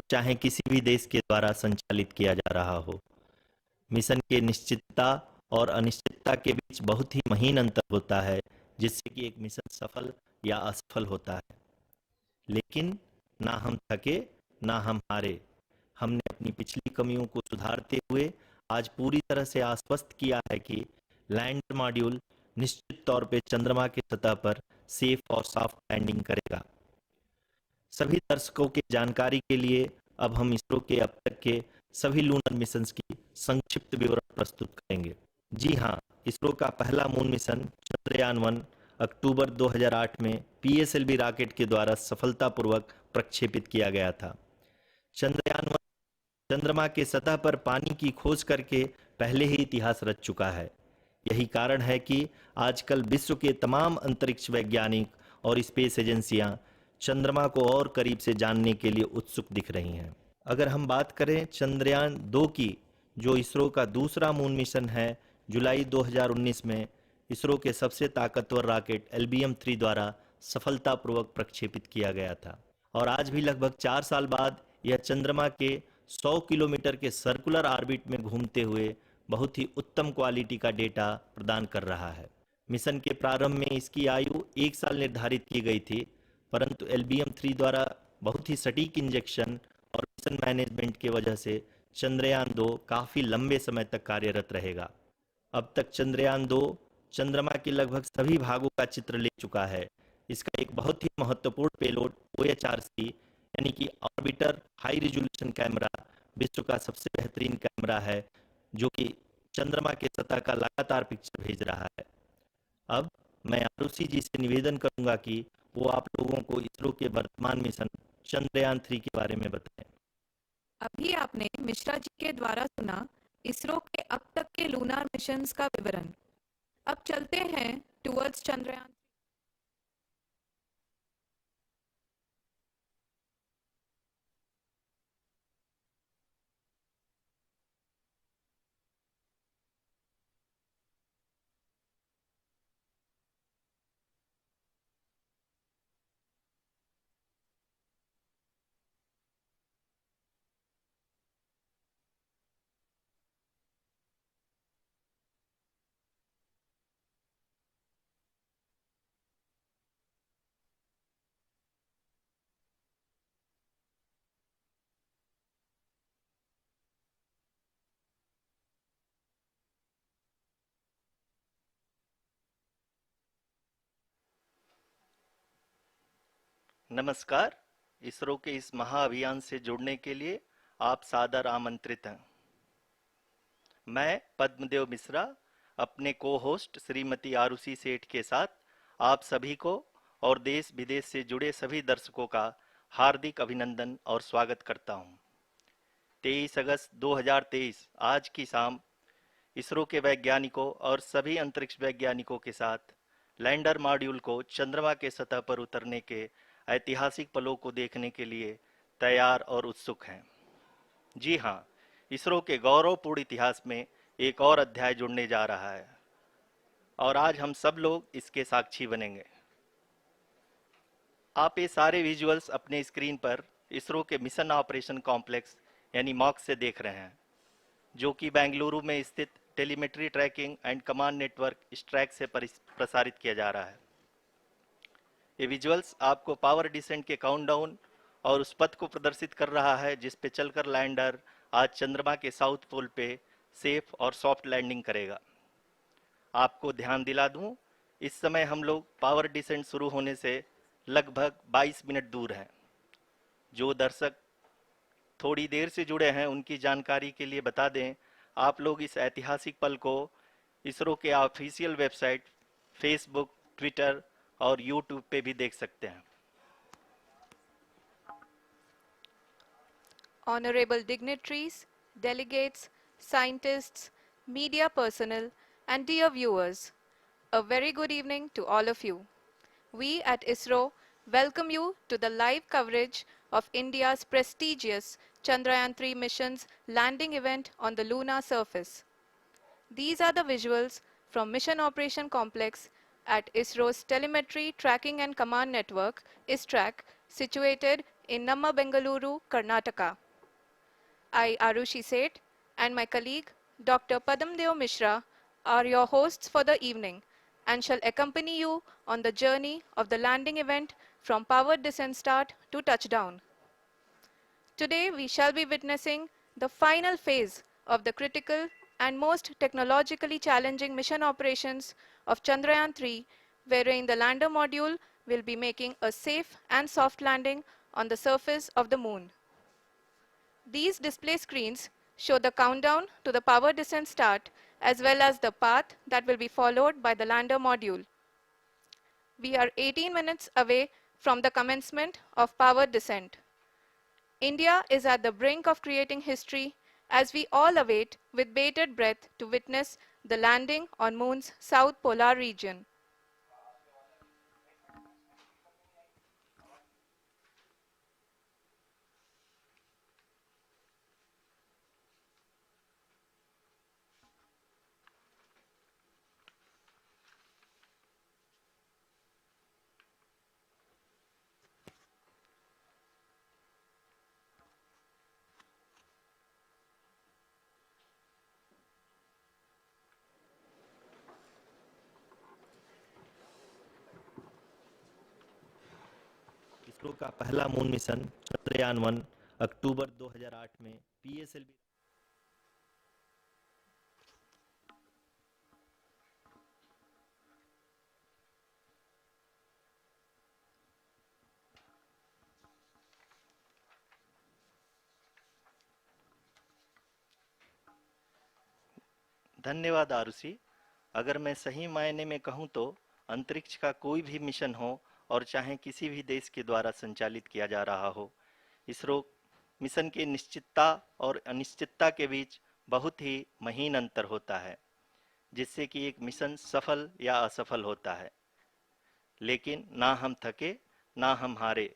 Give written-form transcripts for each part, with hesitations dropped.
और चाहे किसी भी देश के द्वारा संचालित किया जा रहा हो। मिशन के निश्चितता और अनिश्चितता के बीच बहुत ही महीन अंतर होता है, जिससे कि एक मिशन सफल या असफल होता है। लेकिन ना हम थके, ना हम हारे। हमने अपनी पिछली कमियों को सुधारते हुए आज पूरी तरह से आश्वस्त किया है कि लैंडर मॉड्यूल निश्चित तौर पे चंद्रमा की सतह पर सेफ और सॉफ्ट लैंडिंग करेगा। सभी दर्शकों की जानकारी के लिए अब हम इसरो के अब तक के सभी लूनर मिशंस की संक्षिप्त विवरण प्रस्तुत करेंगे। जी हाँ, इसरो का पहला मून मिशन चंद्रयान-1 अक्टूबर 2008 में पीएसएलवी रॉकेट के द्वारा सफलतापूर्वक प्रक्षेपित किया गया था। चंद्रयान-1 चंद्रमा के सतह पर पानी की खोज करके पहले ही इतिहास रच चुका है। यही कारण है कि आजकल विश्व के तमाम अंतरिक्ष वैज्ञानिक और स्पेस एजेंसियां चंद्रमा को और करीब से जानने के लिए उत्सुक दिख रही हैं। अगर हम बात करें चंद्रयान 2 की, जो इसरो का दूसरा मून मिशन है, जुलाई 2019 में इसरो के सबसे ताकतवर रॉकेट LBM-3 द्वारा सफलतापूर्वक प्रक्षेपित किया गया था और आज भी लगभग 4 साल बाद यह चंद्रमा के 100 किलोमीटर के सर्कुलर ऑर्बिट में घूमते हुए बहुत ही उत्तम क्वालिटी का डेटा प्रदान कर रहा है। मिशन के प्रारंभ में इसकी आयु 1 साल निर्धारित की गई थी, परंतु LBM-3 द्वारा बहुत ही सटीक इंजेक्शन और मिशन मैनेजमेंट की वजह से चंद्रयान 2 काफ़ी लंबे समय तक कार्यरत रहेगा। अब तक चंद्रयान 2 चंद्रमा के लगभग सभी भागों का चित्र ले चुका है। इसका एक बहुत ही महत्वपूर्ण पेलोड OHRC यानी कि ऑर्बिटर हाई रिजोल्यूशन कैमरा विश्व का सबसे बेहतरीन कैमरा है, जो कि चंद्रमा के सतह का लगातार पिक्चर भेज रहा है। अब मैं आरुषि जी से निवेदन करूंगा कि वो आप लोगों को इसरो के वर्तमान मिशन चंद्रयान 3 के बारे में बताएं। अभी आपने मिश्रा जी के द्वारा सुना इसरो के अब तक के लूनार मिशंस का विवरण। अब चलते हैं टुवर्ड्स चंद्रयान। नमस्कार। इसरो के इस महाअभियान से जुड़ने के लिए आप सादर आमंत्रित हैं। मैं पद्मदेव मिश्रा अपने को होस्ट श्रीमती आरुषि सेठ के साथ आप सभी को और देश विदेश से जुड़े सभी दर्शकों का हार्दिक अभिनंदन और स्वागत करता हूं। 23 अगस्त 2023 आज की शाम इसरो के वैज्ञानिकों और सभी अंतरिक्ष वैज्ञानिकों के साथ लैंडर मॉड्यूल को चंद्रमा के सतह पर उतरने के ऐतिहासिक पलों को देखने के लिए तैयार और उत्सुक हैं। जी हाँ, इसरो के गौरवपूर्ण इतिहास में एक और अध्याय जुड़ने जा रहा है और आज हम सब लोग इसके साक्षी बनेंगे। आप ये सारे विजुअल्स अपने स्क्रीन पर इसरो के मिशन ऑपरेशन कॉम्प्लेक्स यानी मॉक्स से देख रहे हैं, जो कि बेंगलुरु में स्थित telemetry tracking and command network ISTRAC से प्रसारित किया जा रहा है। ये विजुअल्स आपको पावर डिसेंट के काउंटडाउन और उस पथ को प्रदर्शित कर रहा है जिस पे चलकर लैंडर आज चंद्रमा के साउथ पोल पे सेफ और सॉफ्ट लैंडिंग करेगा। आपको ध्यान दिला दूं, इस समय हम लोग पावर डिसेंट शुरू होने से लगभग 22 मिनट दूर हैं। जो दर्शक थोड़ी देर से जुड़े हैं उनकी जानकारी के लिए बता दें, आप लोग इस ऐतिहासिक पल को इसरो के ऑफिशियल वेबसाइट, फेसबुक, ट्विटर और यूट्यूब पे भी देख सकते हैं। Honorable dignitaries, delegates, scientists, media personnel, and dear viewers, a very good evening to all of you. We at ISRO welcome you to the live coverage of India's prestigious Chandrayaan-3 mission's landing event on the lunar surface. These are the visuals from Mission Operation Complex at ISRO's Telemetry Tracking and Command Network, ISTRAC, situated in Namma Bengaluru, Karnataka. I, Arushi Seth, and my colleague, Dr. Padamdeo Mishra, are your hosts for the evening and shall accompany you on the journey of the landing event from powered descent start to touchdown. Today, we shall be witnessing the final phase of the critical and most technologically challenging mission operations of Chandrayaan 3, wherein the lander module will be making a safe and soft landing on the surface of the moon. These display screens show the countdown to the power descent start as well as the path that will be followed by the lander module. We are 18 minutes away from the commencement of power descent. India is at the brink of creating history as we all await with bated breath to witness the landing on Moon's south polar region. ISRO का पहला moon mission Chandrayaan 1 अक्टूबर 2008 में PSLV धन्यवाद आरुषि। अगर मैं सही मायने में कहूं तो अंतरिक्ष का कोई भी मिशन हो और चाहे किसी भी देश के द्वारा संचालित किया जा रहा हो, इसरो मिशन की निश्चितता और अनिश्चितता के बीच बहुत ही महीन अंतर होता है, जिससे कि एक मिशन सफल या असफल होता है। लेकिन ना हम थके ना हम हारे।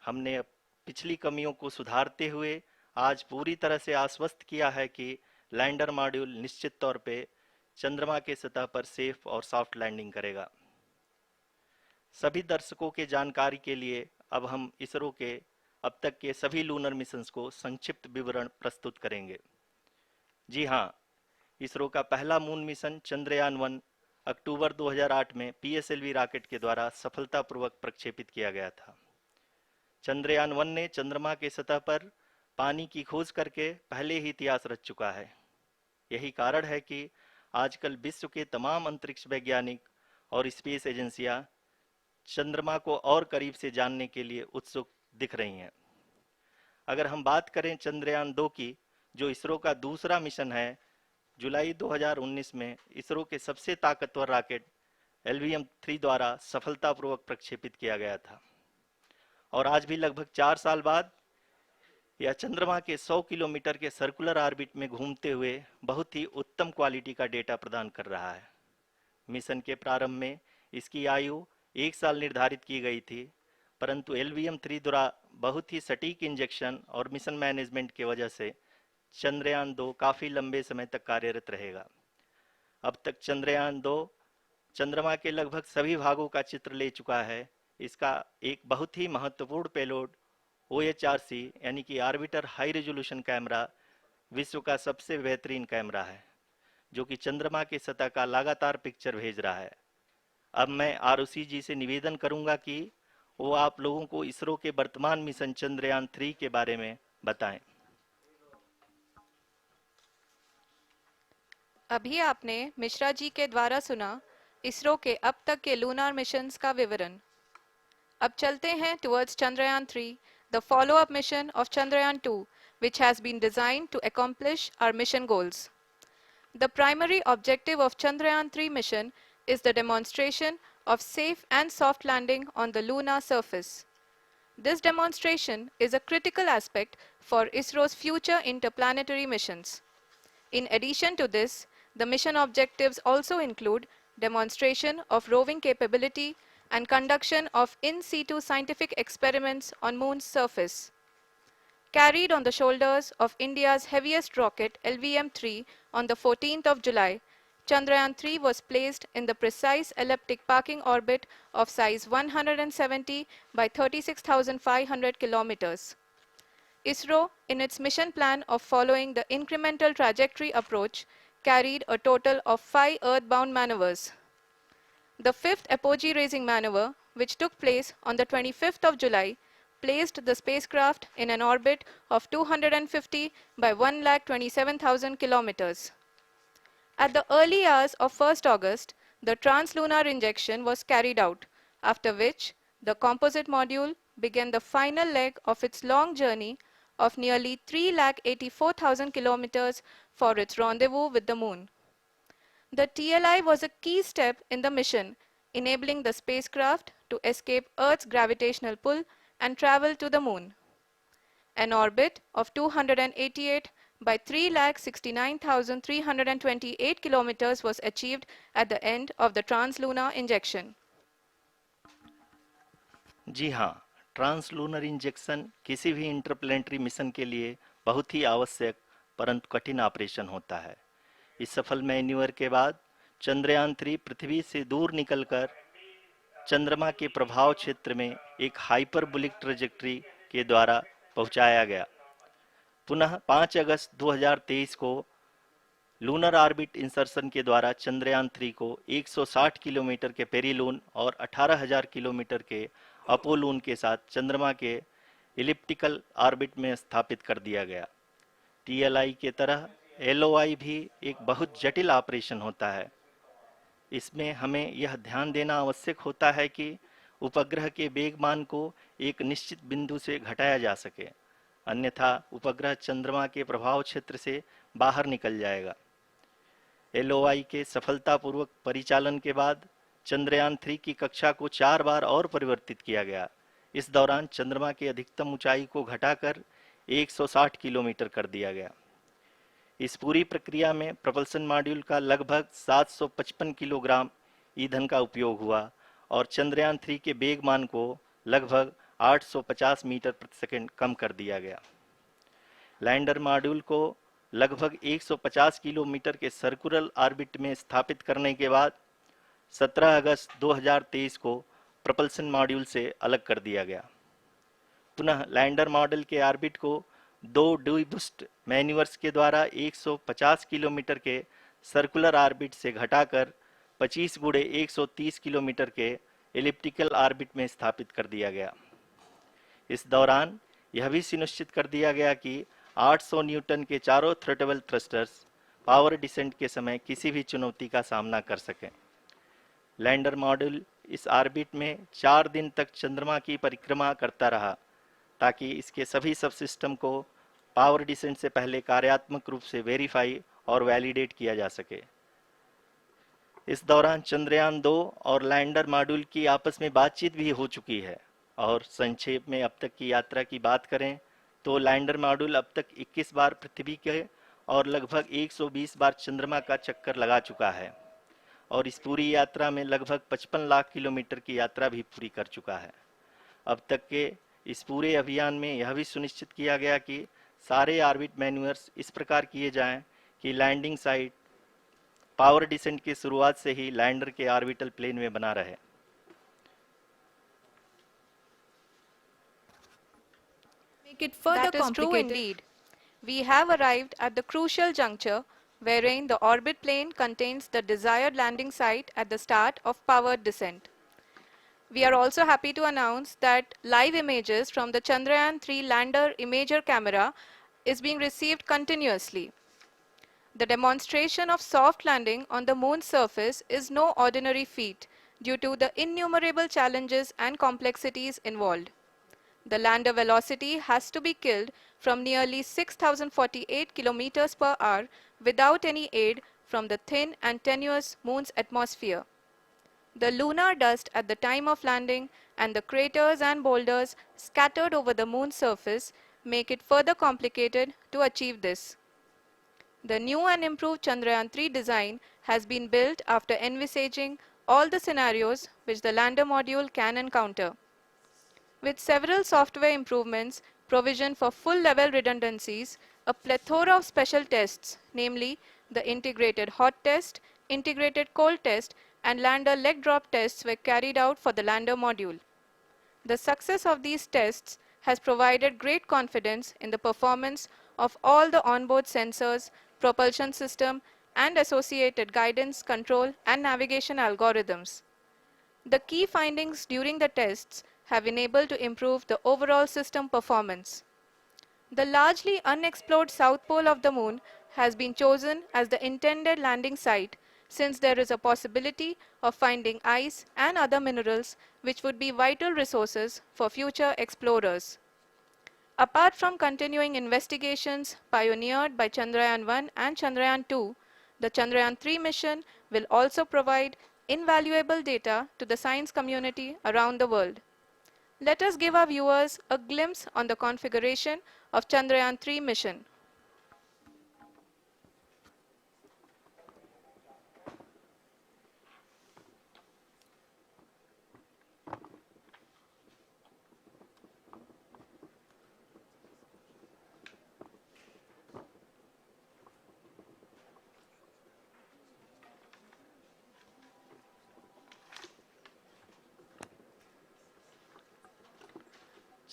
हमने पिछली कमियों को सुधारते हुए आज पूरी तरह से आश्वस्त किया है कि लैंडर मॉड्यूल निश्चित तौर पे चंद्रमा के सतह पर सेफ और सॉफ्ट लैंडिंग करेगा। सभी दर्शकों के जानकारी के लिए अब हम इसरो के अब तक के सभी लूनर मिशंस को संक्षिप्त विवरण प्रस्तुत करेंगे। जी हाँ, इसरो का पहला मून मिशन चंद्रयान 1 अक्टूबर 2008 में पीएसएलवी रॉकेट के द्वारा सफलतापूर्वक प्रक्षेपित किया गया था। चंद्रयान 1 ने चंद्रमा के सतह पर पानी की खोज करके पहले ही इतिहास रच चुका है। यही कारण है कि आजकल विश्व के तमाम अंतरिक्ष वैज्ञानिक और स्पेस एजेंसियां चंद्रमा को और करीब से जानने के लिए उत्सुक दिख रही हैं। अगर हम बात करें चंद्रयान 2 की, जो इसरो का दूसरा मिशन है, जुलाई 2019 में इसरो के सबसे ताकतवर रॉकेट LVM-3 द्वारा सफलतापूर्वक प्रक्षेपित किया गया था और आज भी लगभग 4 साल बाद यह चंद्रमा के 100 किलोमीटर के सर्कुलर ऑर्बिट में घूमते हुए बहुत ही उत्तम क्वालिटी का डेटा प्रदान कर रहा है। मिशन के प्रारंभ में इसकी आयु 1 साल निर्धारित की गई थी, परंतु LVM-3 द्वारा बहुत ही सटीक इंजेक्शन और मिशन मैनेजमेंट की वजह से चंद्रयान 2 काफ़ी लंबे समय तक कार्यरत रहेगा। अब तक चंद्रयान 2 चंद्रमा के लगभग सभी भागों का चित्र ले चुका है। इसका एक बहुत ही महत्वपूर्ण पेलोड OHRC यानी कि ऑर्बिटर हाई रेजोल्यूशन कैमरा विश्व का सबसे बेहतरीन कैमरा है, जो कि चंद्रमा के सतह का लगातार पिक्चर भेज रहा है। अब मैं आरुषि जी से निवेदन करूंगा कि वो आप लोगों को इसरो के वर्तमान मिशन चंद्रयान 3 के बारे में बताएं। अभी आपने मिश्रा जी के द्वारा सुना इसरो के अब तक के लूनार मिशंस का विवरण। अब चलते हैं towards Chandrayaan 3, the follow-up mission of Chandrayaan 2, which has been designed to accomplish our mission goals. The primary objective of Chandrayaan 3 mission is the demonstration of safe and soft landing on the lunar surface. This demonstration is a critical aspect for ISRO's future interplanetary missions. In addition to this, the mission objectives also include demonstration of roving capability and conduction of in situ scientific experiments on Moon's surface. Carried on the shoulders of India's heaviest rocket LVM-3 on the 14th of July, Chandrayaan-3 was placed in the precise elliptic parking orbit of size 170 by 36,500 kilometers. ISRO, in its mission plan of following the incremental trajectory approach, carried a total of 5 earthbound maneuvers. The fifth apogee raising maneuver, which took place on the 25th of July, placed the spacecraft in an orbit of 250 by 1,27,000 kilometers. At the early hours of 1st August, the translunar injection was carried out, after which the composite module began the final leg of its long journey of nearly 3,84,000 kilometers for its rendezvous with the Moon. The TLI was a key step in the mission, enabling the spacecraft to escape Earth's gravitational pull and travel to the Moon. An orbit of 288 by 3,69,328 kilometers was achieved at the end of the translunar injection. जी हाँ, translunar injection किसी भी interplanetary mission के लिए बहुत ही आवश्यक परंतु कठिन operation होता है। इस सफल मैन्यूवर के बाद चंद्रयान-3 पृथ्वी से दूर निकलकर चंद्रमा के प्रभाव क्षेत्र में एक हाइपरबोलिक ट्रेजेक्ट्री के द्वारा पहुंचाया गया। पुनः 5 अगस्त 2023 को लूनर ऑर्बिट इंसर्शन के द्वारा चंद्रयान-3 को 160 किलोमीटर के पेरिलून और 18,000 किलोमीटर के अपोलून के साथ चंद्रमा के इलिप्टिकल ऑर्बिट में स्थापित कर दिया गया। टीएलआई के तरह एलओआई भी एक बहुत जटिल ऑपरेशन होता है। इसमें हमें यह ध्यान देना आवश्यक होता है कि उपग्रह के वेगमान को एक निश्चित बिंदु से घटाया जा सके, अन्यथा उपग्रह चंद्रमा के प्रभाव क्षेत्र से बाहर निकल जाएगा। एलओआई के सफलतापूर्वक परिचालन के बाद चंद्रयान-3 की कक्षा को 4 बार और परिवर्तित किया गया। इस दौरान चंद्रमा की अधिकतम ऊंचाई को घटाकर 160 किलोमीटर कर दिया गया। इस पूरी प्रक्रिया में प्रपल्सन मॉड्यूल का लगभग 755 किलोग्राम ईंधन का उपयोग हुआ और चंद्रयान-3 के वेगमान को लगभग 850 मीटर प्रति सेकंड कम कर दिया गया। लैंडर मॉड्यूल को लगभग 150 किलोमीटर के सर्कुलर ऑर्बिट में स्थापित करने के बाद 17 अगस्त 2023 को प्रपल्सन मॉड्यूल से अलग कर दिया गया। पुनः लैंडर मॉडल के ऑर्बिट को 2 डीबूस्ट मैन्यूवर्स के द्वारा 150 किलोमीटर के सर्कुलर ऑर्बिट से घटाकर 25 गुणे 130 किलोमीटर के एलिप्टिकल ऑर्बिट में स्थापित कर दिया गया। इस दौरान यह भी सुनिश्चित कर दिया गया कि 800 न्यूटन के चारों थ्रोटेबल थ्रस्टर्स पावर डिसेंट के समय किसी भी चुनौती का सामना कर सकें। लैंडर मॉड्यूल इस ऑर्बिट में 4 दिन तक चंद्रमा की परिक्रमा करता रहा ताकि इसके सभी सबसिस्टम को पावर डिसेंट से पहले कार्यात्मक रूप से वेरीफाई और वैलिडेट किया जा सके। इस दौरान चंद्रयान-2 और लैंडर मॉड्यूल की आपस में बातचीत भी हो चुकी है। और संक्षेप में अब तक की यात्रा की बात करें तो लैंडर मॉड्यूल अब तक 21 बार पृथ्वी के और लगभग 120 बार चंद्रमा का चक्कर लगा चुका है और इस पूरी यात्रा में लगभग 55 लाख किलोमीटर की यात्रा भी पूरी कर चुका है। अब तक के इस पूरे अभियान में यह भी सुनिश्चित किया गया कि सारे ऑर्बिट मैन्यूवर्स इस प्रकार किए जाएं कि लैंडिंग साइट पावर डिसेंट की शुरुआत से ही लैंडर के ऑर्बिटल प्लेन में बना रहे। Make it further that is true indeed. We have arrived at the crucial juncture wherein the orbit plane contains the desired landing site at the start of powered descent. We are also happy to announce that live images from the Chandrayaan-3 lander imager camera is being received continuously. The demonstration of soft landing on the moon's surface is no ordinary feat due to the innumerable challenges and complexities involved. The lander velocity has to be killed from nearly 6,048 kilometers per hour without any aid from the thin and tenuous moon's atmosphere. The lunar dust at the time of landing and the craters and boulders scattered over the moon's surface make it further complicated to achieve this. The new and improved Chandrayaan-3 design has been built after envisaging all the scenarios which the lander module can encounter. With several software improvements, provision for full-level redundancies, a plethora of special tests, namely the integrated hot test, integrated cold test, and lander leg drop tests were carried out for the lander module. The success of these tests has provided great confidence in the performance of all the onboard sensors, propulsion system, and associated guidance, control, and navigation algorithms. The key findings during the tests have enabled to improve the overall system performance. The largely unexplored south pole of the moon has been chosen as the intended landing site since there is a possibility of finding ice and other minerals which would be vital resources for future explorers. Apart from continuing investigations pioneered by Chandrayaan-1 and Chandrayaan-2, the Chandrayaan-3 mission will also provide invaluable data to the science community around the world. Let us give our viewers a glimpse on the configuration of Chandrayaan-3 mission.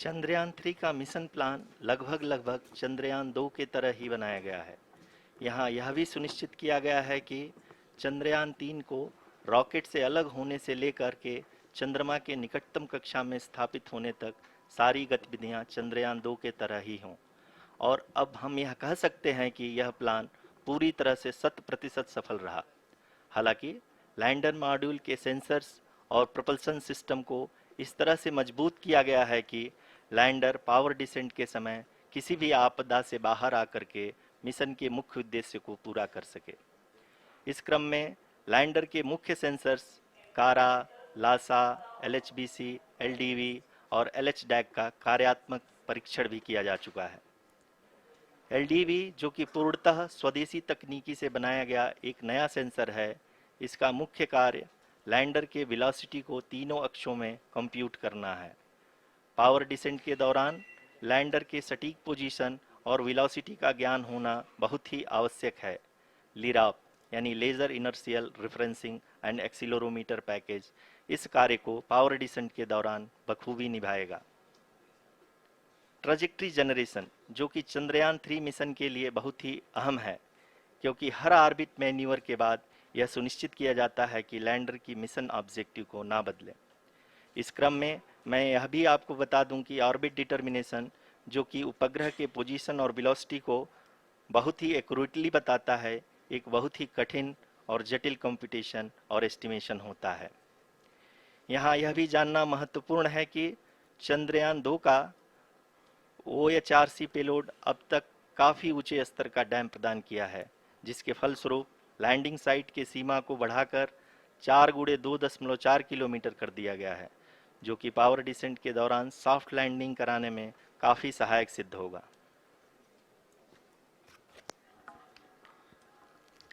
Chandrayaan 3 का mission plan लगभग चंद्रयान 2 के तरह ही बनाया गया है। यहाँ यह भी सुनिश्चित किया गया है कि चंद्रयान 3 को रॉकेट से अलग होने से लेकर के चंद्रमा के निकटतम कक्षा में स्थापित होने तक सारी गतिविधियां चंद्रयान 2 के तरह ही हों। और अब हम यह कह सकते हैं कि यह प्लान पूरी तरह से 100% सफल रहा। हालांकि लैंडर मॉड्यूल के सेंसर्स और propulsion सिस्टम को इस तरह से मजबूत किया गया है कि लैंडर पावर डिसेंट के समय किसी भी आपदा से बाहर आकर के मिशन के मुख्य उद्देश्य को पूरा कर सके। इस क्रम में लैंडर के मुख्य सेंसर्स कारा, लासा, LHBC, LDV और LHDAC का कार्यात्मक परीक्षण भी किया जा चुका है। LDV जो कि पूर्णतः स्वदेशी तकनीकी से बनाया गया एक नया सेंसर है, इसका मुख्य कार्य लैंडर के वेलोसिटी को तीनों अक्षों में कंप्यूट करना है। पावर डिसेंट के दौरान लैंडर के सटीक पोजीशन और वेलोसिटी का ज्ञान होना बहुत ही आवश्यक है। लिराप यानी laser inertial referencing and accelerometer package इस कार्य को पावर डिसेंट के दौरान बखूबी निभाएगा। ट्रैजेक्टरी जनरेशन जो कि चंद्रयान 3 मिशन के लिए बहुत ही अहम है, क्योंकि हर ऑर्बिट मैन्यूवर के बाद यह सुनिश्चित किया जाता है कि लैंडर की मिशन ऑब्जेक्टिव को ना बदले। इस क्रम में मैं यह भी आपको बता दूं कि ऑर्बिट डिटर्मिनेशन जो कि उपग्रह के पोजीशन और वेलोसिटी को बहुत ही एक्यूरेटली बताता है, एक बहुत ही कठिन और जटिल कंप्यूटेशन और एस्टिमेशन होता है। यहाँ यह भी जानना महत्वपूर्ण है कि चंद्रयान 2 का OHRC पेलोड अब तक काफ़ी ऊंचे स्तर का डैम प्रदान किया है, जिसके फलस्वरूप लैंडिंग साइट के सीमा को बढ़ाकर 4x2.4 किलोमीटर कर दिया गया है, जो कि पावर डिसेंट के दौरान सॉफ्ट लैंडिंग कराने में काफ़ी सहायक सिद्ध होगा।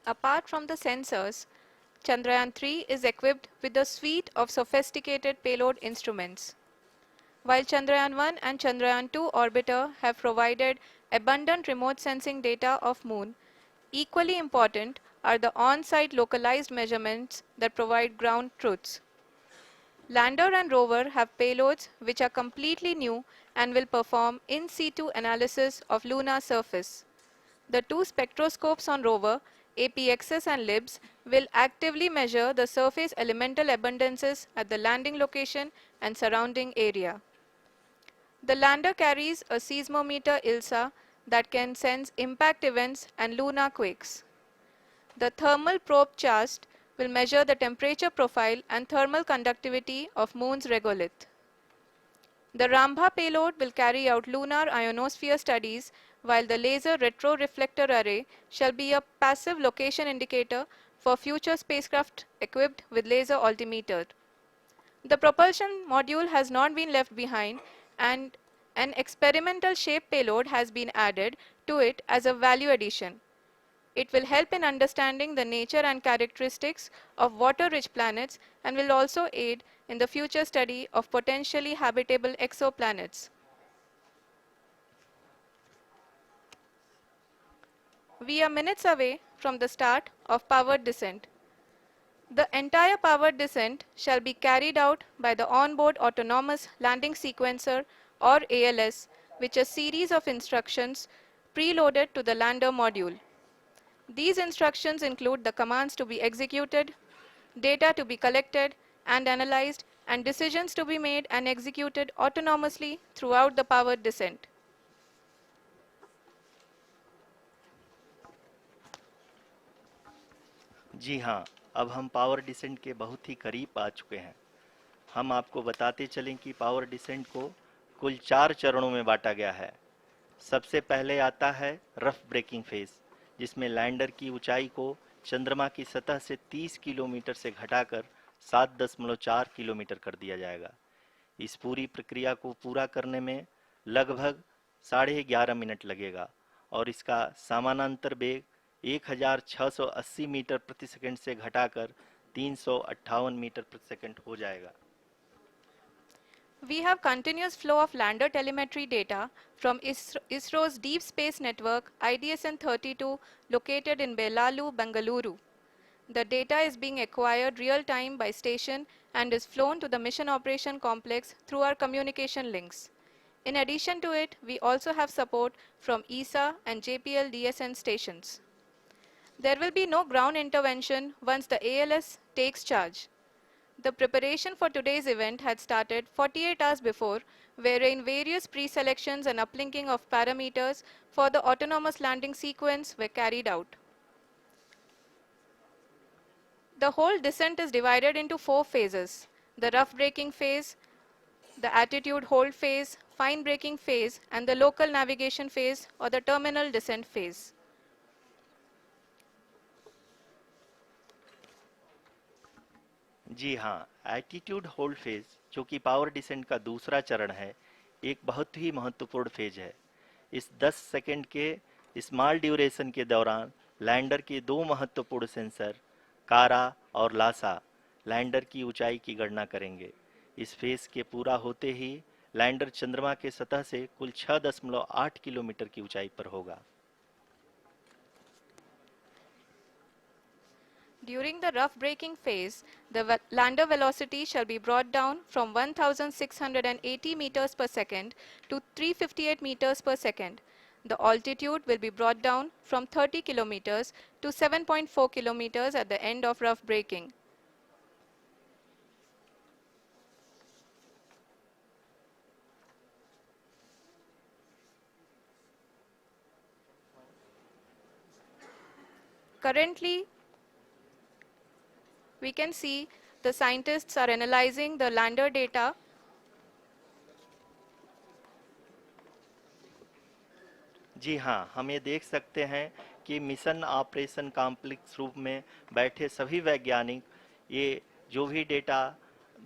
Apart from the sensors, Chandrayaan-3 is equipped with a suite of sophisticated payload instruments. While Chandrayaan-1 and Chandrayaan-2 orbiter have provided abundant remote sensing data of Moon, equally important are the on-site localized measurements that provide ground truths. Lander and rover have payloads which are completely new and will perform in situ analysis of lunar surface. The two spectroscopes on rover, APXS and LIBS, will actively measure the surface elemental abundances at the landing location and surrounding area. The lander carries a seismometer ILSA that can sense impact events and lunar quakes. The thermal probe CHAST will measure the temperature profile and thermal conductivity of Moon's regolith. The Rambha payload will carry out lunar ionosphere studies, while the laser retroreflector array shall be a passive location indicator for future spacecraft equipped with laser altimeter. The propulsion module has not been left behind, and an experimental shape payload has been added to it as a value addition. It will help in understanding the nature and characteristics of water-rich planets and will also aid in the future study of potentially habitable exoplanets. We are minutes away from the start of powered descent. The entire powered descent shall be carried out by the onboard autonomous landing sequencer or ALS, which is a series of instructions preloaded to the lander module. These instructions include the commands to be executed, data to be collected and analyzed, and decisions to be made and executed autonomously throughout the powered descent. जी हाँ, अब हम power descent के बहुत ही करीब आ चुके हैं। हम आपको बताते चलें कि पावर डिसेंट को कुल 4 चरणों में बांटा गया है। सबसे पहले आता है रफ ब्रेकिंग फेज, जिसमें लैंडर की ऊंचाई को चंद्रमा की सतह से 30 किलोमीटर से घटाकर 7.4 किलोमीटर कर दिया जाएगा। इस पूरी प्रक्रिया को पूरा करने में लगभग 11.5 मिनट लगेगा और इसका समानांतर वेग 1680 मीटर प्रति सेकंड से घटाकर 358 मीटर प्रति सेकंड हो जाएगा। We have continuous flow of lander telemetry data from ISRO's Deep Space Network IDSN-32 located in Belalu, Bengaluru. The data is being acquired real time by station and is flown to the Mission Operation Complex through our communication links. In addition to it, we also have support from ESA and JPL DSN stations. There will be no ground intervention once the ALS takes charge. The preparation for today's event had started 48 hours before, wherein various pre-selections and uplinking of parameters for the autonomous landing sequence were carried out. The whole descent is divided into 4 phases: the rough braking phase, the attitude hold phase, fine braking phase, and the local navigation phase or the terminal descent phase. जी हाँ, attitude hold phase, जो कि power descent का दूसरा चरण है, एक बहुत ही महत्वपूर्ण फेज है। इस 10 सेकंड के स्मॉल ड्यूरेशन के दौरान लैंडर के दो महत्वपूर्ण सेंसर कारा और लासा लैंडर की ऊंचाई की गणना करेंगे। इस फेज के पूरा होते ही लैंडर चंद्रमा के सतह से कुल 6.8 किलोमीटर की ऊंचाई पर होगा। During the rough braking phase, the lander velocity shall be brought down from 1680 meters per second to 358 meters per second. The altitude will be brought down from 30 kilometers to 7.4 kilometers at the end of rough braking. Currently, we can see the scientists are analyzing the lander data. जी हाँ, हम ये देख सकते हैं कि mission operation complex रूप में बैठे सभी वैज्ञानिक ये जो भी डेटा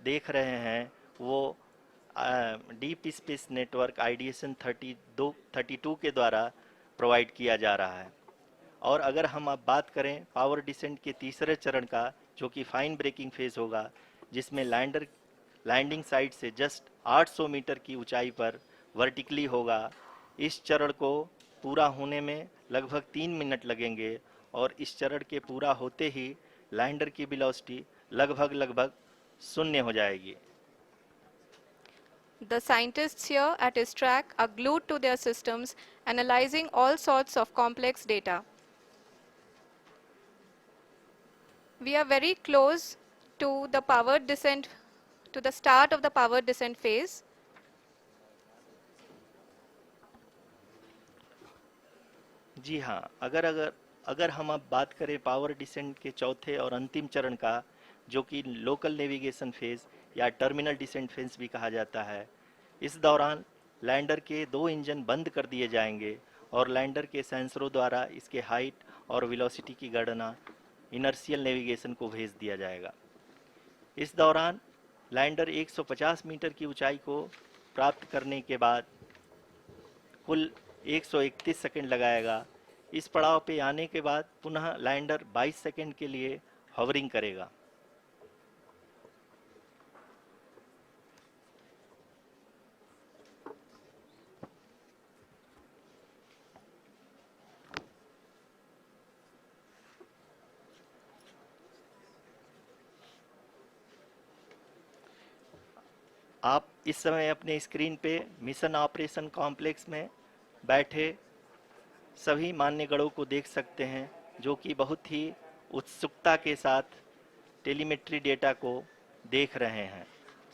देख रहे हैं वो डीप स्पेस नेटवर्क आईडीएसएन 32 के द्वारा प्रोवाइड किया जा रहा है। और अगर हम अब बात करें पावर डिसेंट के तीसरे चरण का, जो कि फाइन ब्रेकिंग फेज होगा, जिसमें लैंडर लैंडिंग साइट से जस्ट 800 मीटर की ऊंचाई पर वर्टिकली होगा। इस चरण को पूरा होने में लगभग 3 मिनट लगेंगे और इस चरण के पूरा होते ही लैंडर की वेलोसिटी लगभग शून्य हो जाएगी। The scientists here at ISTRAC are glued to their systems, analyzing all sorts of complex data. We are very close to the powered descent, to the start of the powered descent phase. जी हाँ, अगर अगर अगर हम अब बात करें power descent के चौथे और अंतिम चरण का, जो कि लोकल नेविगेशन फेज या टर्मिनल डिसेंट फेज भी कहा जाता है, इस दौरान लैंडर के दो इंजन बंद कर दिए जाएंगे और लैंडर के सेंसरों द्वारा इसके हाइट और वेलोसिटी की गणना इनर्शियल नेविगेशन को भेज दिया जाएगा। इस दौरान लैंडर 150 मीटर की ऊंचाई को प्राप्त करने के बाद कुल 131 सेकंड लगाएगा। इस पड़ाव पे आने के बाद पुनः लैंडर 22 सेकंड के लिए हवरिंग करेगा। आप इस समय अपने स्क्रीन पे मिशन ऑपरेशन कॉम्प्लेक्स में बैठे सभी मान्यगणों को देख सकते हैं, जो कि बहुत ही उत्सुकता के साथ टेलीमेट्री डेटा को देख रहे हैं।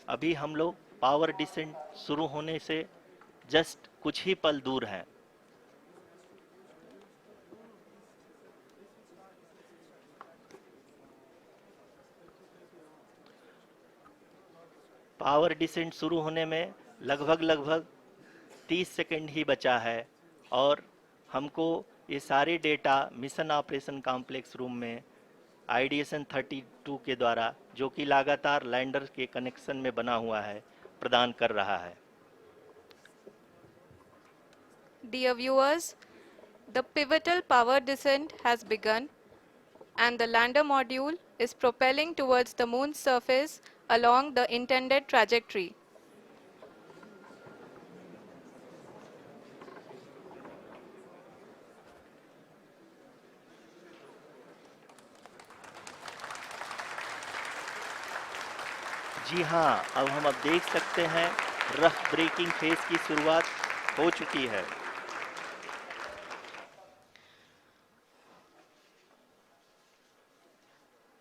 अभी हम लोग पावर डिसेंट शुरू होने से जस्ट कुछ ही पल दूर हैं। पावर डिसेंट शुरू होने में लगभग 30 सेकंड ही बचा है और हमको ये सारे data mission operation complex room में आईडीएसएन 32 के द्वारा, जो कि लगातार लैंडर के कनेक्शन में बना हुआ है, प्रदान कर रहा है। Dear viewers, the pivotal power descent has begun and the lander module is propelling towards the moon's surface along the intended trajectory. जी हाँ, अब देख सकते हैं रफ ब्रेकिंग फेज की शुरुआत हो चुकी है।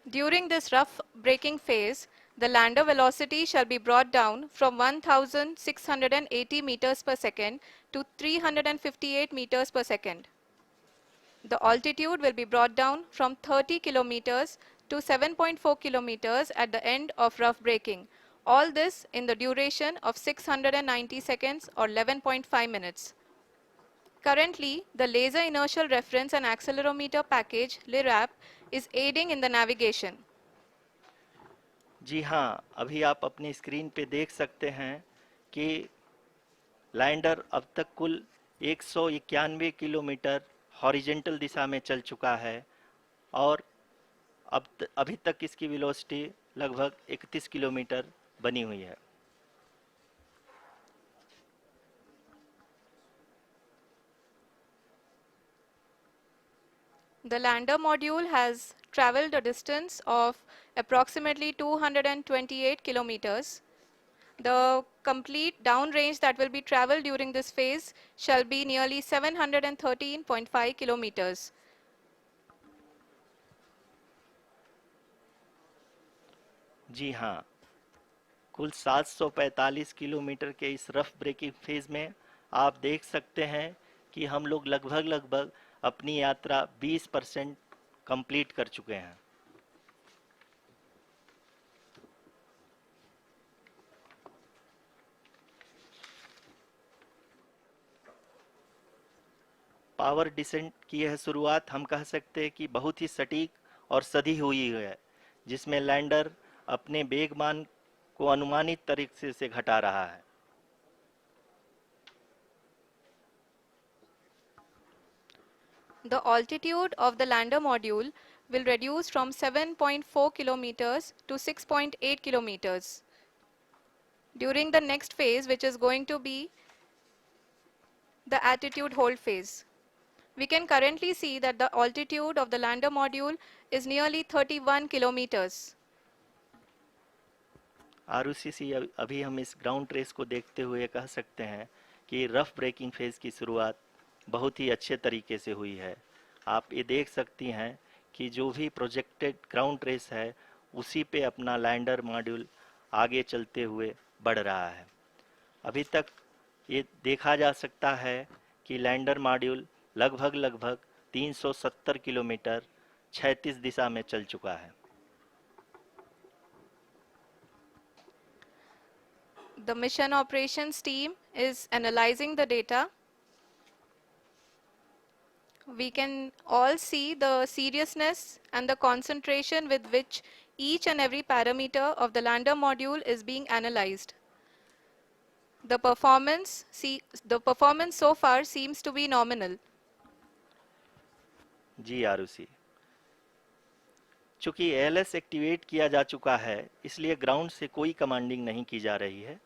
During this rough braking phase, the lander velocity shall be brought down from 1680 meters per second to 358 meters per second. The altitude will be brought down from 30 kilometers to 7.4 kilometers at the end of rough braking. All this in the duration of 690 seconds or 11.5 minutes. Currently, the Laser Inertial Reference and Accelerometer package (LIRAP) is aiding in the navigation. जी हाँ, अभी आप अपनी screen पे देख सकते हैं कि lander अब तक कुल 191 किलोमीटर हॉरिजेंटल दिशा में चल चुका है और अभी तक इसकी वेलोसिटी लगभग 31 किलोमीटर बनी हुई है। The lander module has traveled a distance of approximately 228 kilometers. The complete downrange that will be traveled during this phase shall be nearly 713.5 kilometers. जी हाँ, कुल 745 किलोमीटर के इस रफ ब्रेकिंग फेज में आप देख सकते हैं कि हम लोग लगभग अपनी यात्रा 20% कंप्लीट कर चुके हैं। पावर डिसेंट की यह शुरुआत हम कह सकते हैं कि बहुत ही सटीक और सधी हुई है, जिसमें लैंडर अपने वेगमान को अनुमानित तरीके से घटा रहा है। The altitude of the lander module will reduce from 7.4 kilometers to 6.8 kilometers. During the next phase, which is going to be the attitude hold phase. We can currently see that the altitude of the lander module is nearly 31 kilometers. Arushi, अभी हम इस ground trace को देखते हुए कह सकते हैं कि रफ ब्रेकिंग फेज की शुरुआत बहुत ही अच्छे तरीके से हुई है। आप ये देख सकती हैं कि जो भी प्रोजेक्टेड ग्राउंड ट्रेस है, उसी पे अपना लैंडर मॉड्यूल आगे चलते हुए बढ़ रहा है। अभी तक ये देखा जा सकता है कि लैंडर मॉड्यूल लगभग 370 किलोमीटर क्षैतिज दिशा में चल चुका है। The mission operations team is analyzing the data. We can all see the seriousness and the concentration with which each and every parameter of the lander module is being analyzed. The performance so far seems to be nominal. जी आरुषि, चूंकि ALS activate किया जा चुका है, इसलिए ground से कोई commanding नहीं की जा रही है।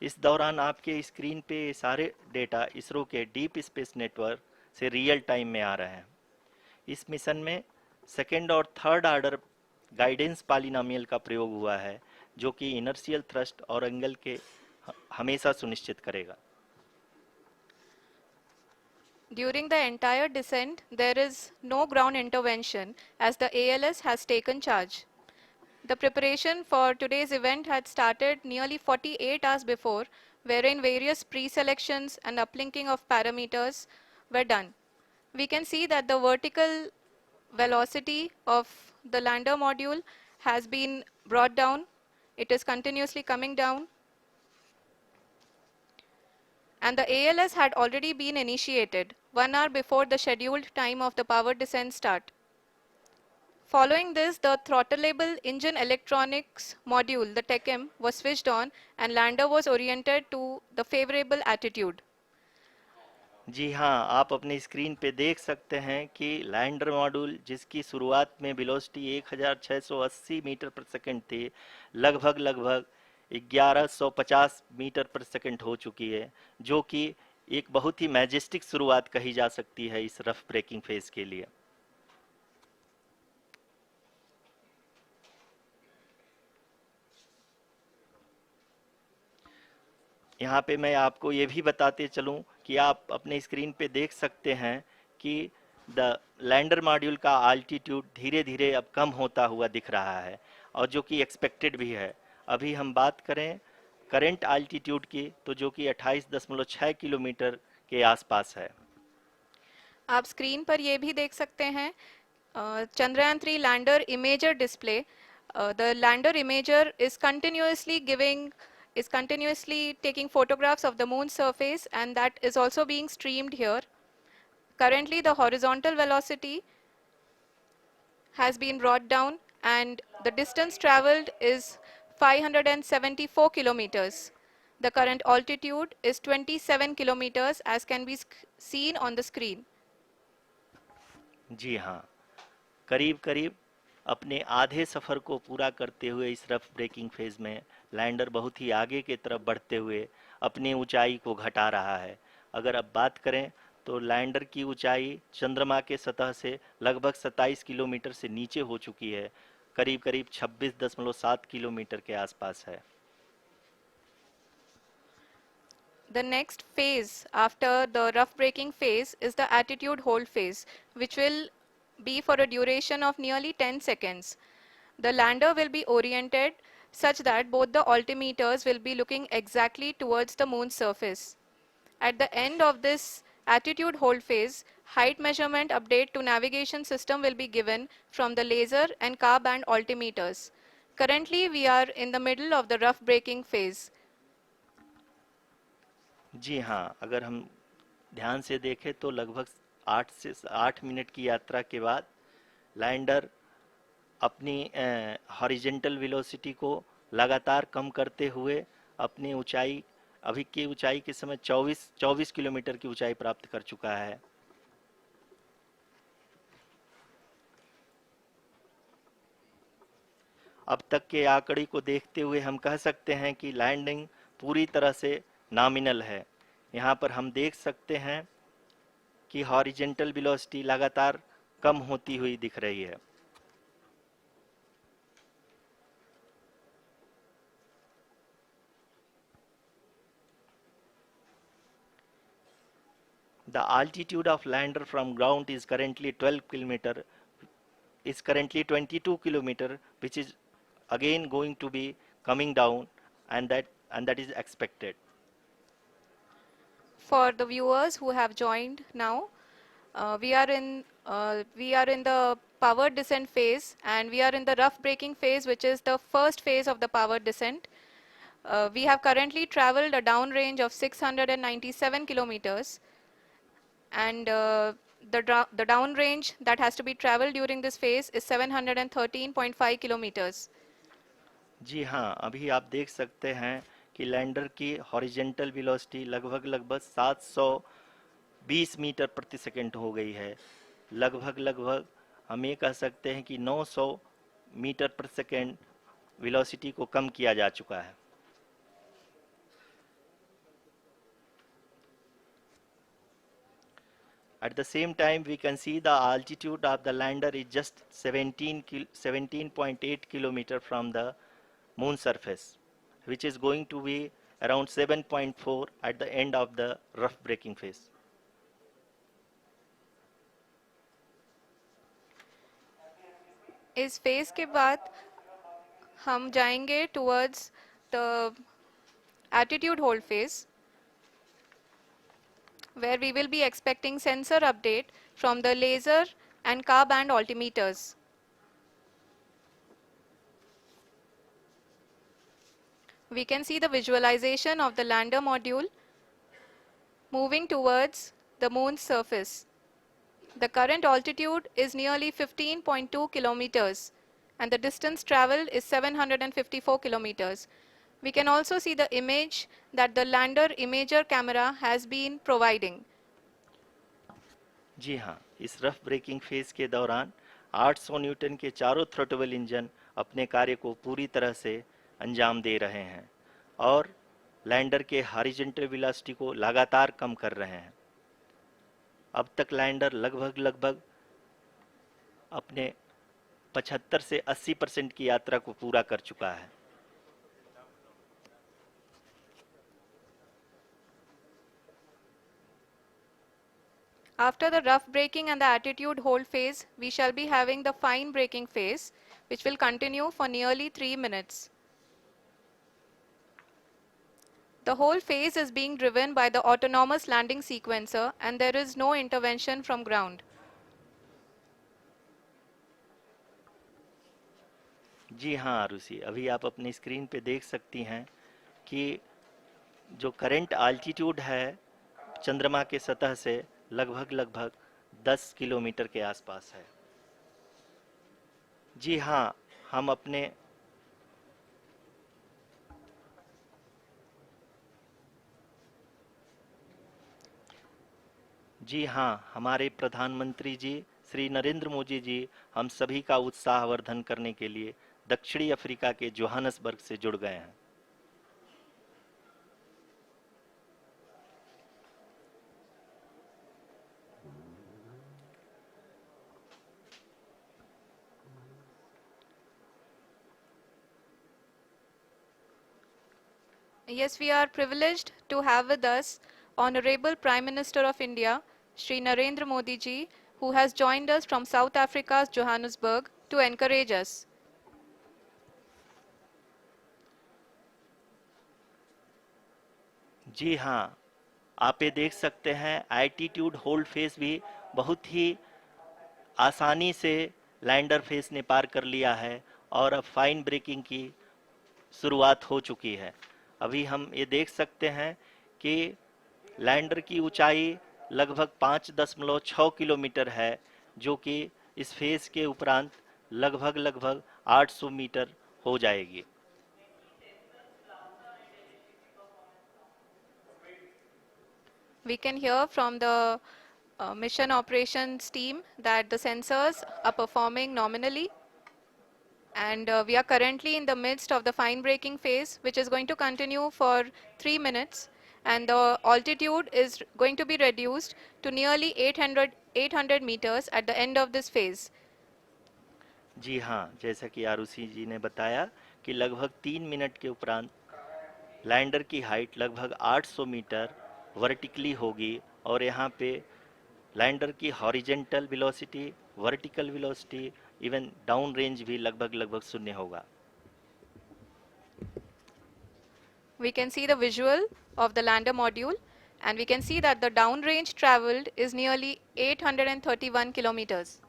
इस दौरान आपके स्क्रीन पे सारे डेटा इसरो के डीप स्पेस नेटवर्क से रियल टाइम में आ रहे हैं। इस मिशन में सेकेंड और थर्ड ऑर्डर गाइडेंस पॉलिनोमियल का प्रयोग हुआ है, जो कि इनर्शियल थ्रस्ट और एंगल के हमेशा सुनिश्चित करेगा। During the entire descent, there is no ground intervention as the ALS has taken charge. The preparation for today's event had started nearly 48 hours before, wherein various pre-selections and uplinking of parameters were done. We can see that the vertical velocity of the lander module has been brought down. It is continuously coming down. And the ALS had already been initiated 1 hour before the scheduled time of the power descent start. Following this, the throttleable engine electronics module, the TECM, was switched on and lander was oriented to the favorable attitude. जी हाँ, आप अपनी screen पे देख सकते हैं कि lander module जिसकी शुरुआत में वेलोसिटी 1680 मीटर पर सेकंड थी, लगभग 1150 मीटर पर सेकंड हो चुकी है, जो कि एक बहुत ही मैजेस्टिक शुरुआत कही जा सकती है इस रफ ब्रेकिंग फेज के लिए। यहाँ पे मैं आपको ये भी बताते चलूँ कि आप अपने स्क्रीन पे देख सकते हैं कि द लैंडर मॉड्यूल का आल्टीट्यूड धीरे धीरे अब कम होता हुआ दिख रहा है, और जो कि एक्सपेक्टेड भी है। अभी हम बात करें करंट आल्टीट्यूड की, तो जो कि 28.6 किलोमीटर के आसपास है। आप स्क्रीन पर ये भी देख सकते हैं Chandrayaan 3 lander imager display. The lander imager is continuously taking photographs of the moon's surface, and that is also being streamed here. Currently, the horizontal velocity has been brought down and the distance traveled is 574 kilometers. The current altitude is 27 kilometers as can be seen on the screen. जी हाँ, करीब करीब अपने आधे सफ़र को पूरा करते हुए इस रफ ब्रेकिंग फेज में लैंडर बहुत ही आगे की तरफ बढ़ते हुए अपनी ऊंचाई को घटा रहा है। अगर अब बात करें तो लैंडर की ऊंचाई चंद्रमा के सतह से लगभग 27 किलोमीटर से नीचे हो चुकी है, करीब करीब 26.7 किलोमीटर के आसपास है। The next phase after the rough braking phase is the attitude hold phase, which will be for a duration of nearly 10 seconds. The lander will be oriented such that both the altimeters will be looking exactly towards the moon's surface. At the end of this attitude hold phase, height measurement update to navigation system will be given from the laser and car band altimeters. Currently, we are in the middle of the rough braking phase. जी हाँ, अगर हम ध्यान से देखें तो लगभग 8 minute की यात्रा के बाद लैंडर अपनी हॉरिजेंटल वेलोसिटी को लगातार कम करते हुए अपनी ऊंचाई, अभी की ऊंचाई के समय 24 किलोमीटर की ऊंचाई प्राप्त कर चुका है। अब तक के आंकड़े को देखते हुए हम कह सकते हैं कि लैंडिंग पूरी तरह से नॉमिनल है। यहाँ पर हम देख सकते हैं कि हॉरिजेंटल वेलोसिटी लगातार कम होती हुई दिख रही है। The altitude of lander from ground is currently 12 kilometer, is currently 22 kilometer, which is again going to be coming down, and that is expected. For the viewers who have joined now, we are in the power descent phase, and we are in the rough braking phase, which is the first phase of the power descent. We have currently traveled a downrange of 697 kilometers, and the downrange that has to be traveled during this phase is 713.5 kilometers. जी हाँ, अभी आप देख सकते हैं कि lander की horizontal velocity लगभग 720 metre प्रति सेकंड हो गई है। लगभग हम ये कह सकते हैं कि 900 मीटर पर सेकंड वेलोसिटी को कम किया जा चुका है। At the same time, we can see the altitude of the lander is just 17.8 kilometer from the moon surface, which is going to be around 7.4 at the end of the rough braking phase. इस phase के बाद हम जाएंगे towards the attitude hold phase, where we will be expecting sensor update from the laser and car band altimeters. We can see the visualization of the lander module moving towards the moon's surface. The current altitude is nearly 15.2 kilometers and the distance traveled is 754 kilometers. We can also see the image that the lander imager camera has been providing. जी हाँ, इस rough breaking phase के दौरान 800 Newton के चारों throttle engine अपने कार्य को पूरी तरह से अंजाम दे रहे हैं और लैंडर के हॉरिजॉन्टल वेलोसिटी को लगातार कम कर रहे हैं। अब तक लैंडर लगभग अपने 75 से 80% की यात्रा को पूरा कर चुका है। After the rough braking and the attitude hold phase, we shall be having the fine braking phase, which will continue for nearly 3 minutes. The whole phase is being driven by the autonomous landing sequencer and there is no intervention from ground. जी हाँ आरुषि, अभी आप अपनी screen पे देख सकती हैं कि जो करंट आल्टीट्यूड है चंद्रमा के सतह से लगभग 10 किलोमीटर के आसपास है। जी हाँ, हम अपने जी हाँ, हमारे प्रधानमंत्री जी श्री नरेंद्र मोदी जी हम सभी का उत्साहवर्धन करने के लिए दक्षिणी अफ्रीका के जोहानसबर्ग से जुड़ गए हैं। Yes, we are privileged to have with us Honorable Prime Minister of India, Shri Narendra Modi ji, who has joined us from South Africa's Johannesburg to encourage us. जी हाँ, आप ये देख सकते हैं एल्टीट्यूड होल्ड फेस भी बहुत ही आसानी से लैंडर फेस ने पार कर लिया है और अब फाइन ब्रेकिंग की शुरुआत हो चुकी है। अभी हम ये देख सकते हैं कि लैंडर की ऊंचाई लगभग 5.6 किलोमीटर है, जो कि इस फेज के उपरांत लगभग 800 मीटर हो जाएगी। We can hear from the mission operations team that the sensors are performing nominally. And we are currently in the midst of the fine braking phase, which is going to continue for 3 minutes. And the altitude is going to be reduced to nearly 800 meters at the end of this phase. जी हाँ, जैसा कि आरुषि जी ने बताया कि लगभग 3 minute के उपरांत lander की हाइट लगभग 800 मीटर वर्टिकली होगी और यहाँ पे लैंडर की horizontal velocity, vertical velocity, even down range भी लगभग शून्य होगा। We can see the visual of the lander module and we can see that the downrange traveled is nearly 831 kilometers.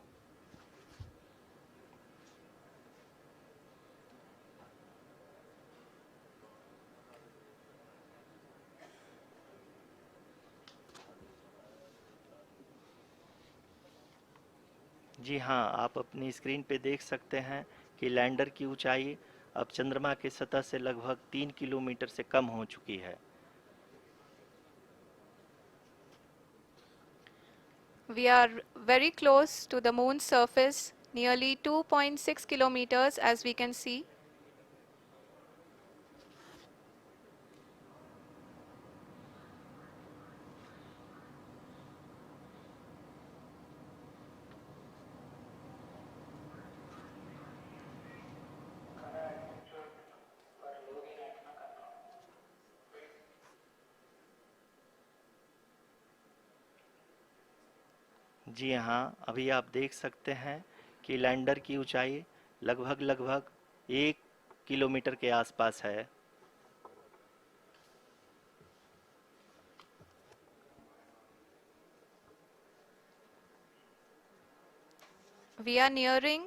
जी हाँ, आप अपनी स्क्रीन पे देख सकते हैं कि लैंडर की ऊंचाई अब चंद्रमा की सतह से लगभग 3 किलोमीटर से कम हो चुकी है। We are very close to the moon's surface, nearly 2.6 kilometers as we can see. जी हाँ, अभी आप देख सकते हैं कि लैंडर की ऊंचाई लगभग लगभग 1 किलोमीटर के आसपास है। We are nearing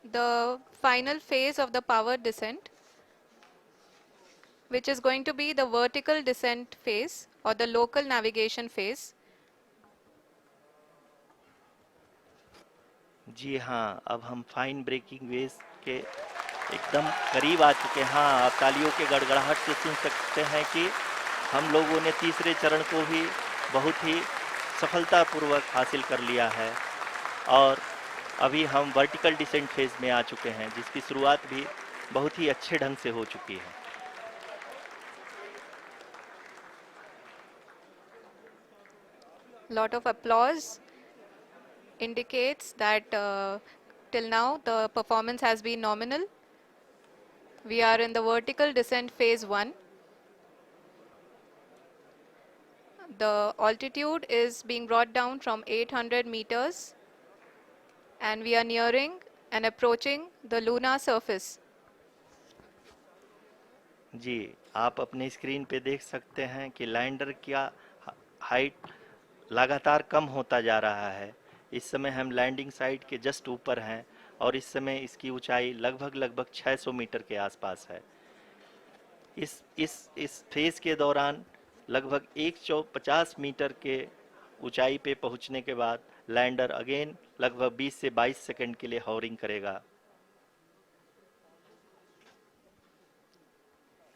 the final phase of the power descent, which is going to be the vertical descent phase or the local navigation phase. जी हाँ, अब हम फाइन ब्रेकिंग वेव्स के एकदम करीब आ चुके हैं। हाँ, आप तालियों के गड़गड़ाहट से सुन सकते हैं कि हम लोगों ने तीसरे चरण को भी बहुत ही सफलतापूर्वक हासिल कर लिया है और अभी हम वर्टिकल डिसेंट फेज में आ चुके हैं, जिसकी शुरुआत भी बहुत ही अच्छे ढंग से हो चुकी है। Lot of applause indicates that till now the performance has been nominal. We are in the vertical descent phase 1. The altitude is being brought down from 800 meters and we are nearing and approaching the lunar surface. जी, आप अपने screen पे देख सकते हैं कि lander का height लगातार कम होता जा रहा है। इस समय हम लैंडिंग साइट के जस्ट ऊपर हैं और इस समय इसकी ऊंचाई लगभग लगभग 600 मीटर के आसपास है। इस फेज के दौरान लगभग 150 मीटर के ऊंचाई पे पहुंचने के बाद लैंडर अगेन लगभग 20 से 22 सेकंड के लिए हॉवरिंग करेगा।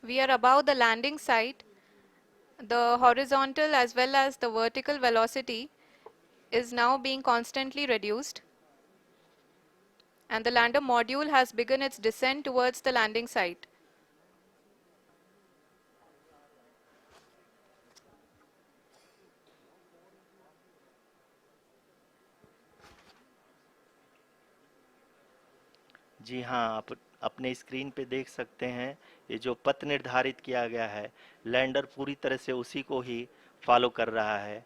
We are above the landing site. The horizontal as well as the vertical velocity is now being constantly reduced and the lander module has begun its descent towards the landing site. जी हाँ, आप अपने screen पे देख सकते हैं ये जो पथ निर्धारित किया गया है, लैंडर पूरी तरह से उसी को ही फॉलो कर रहा है।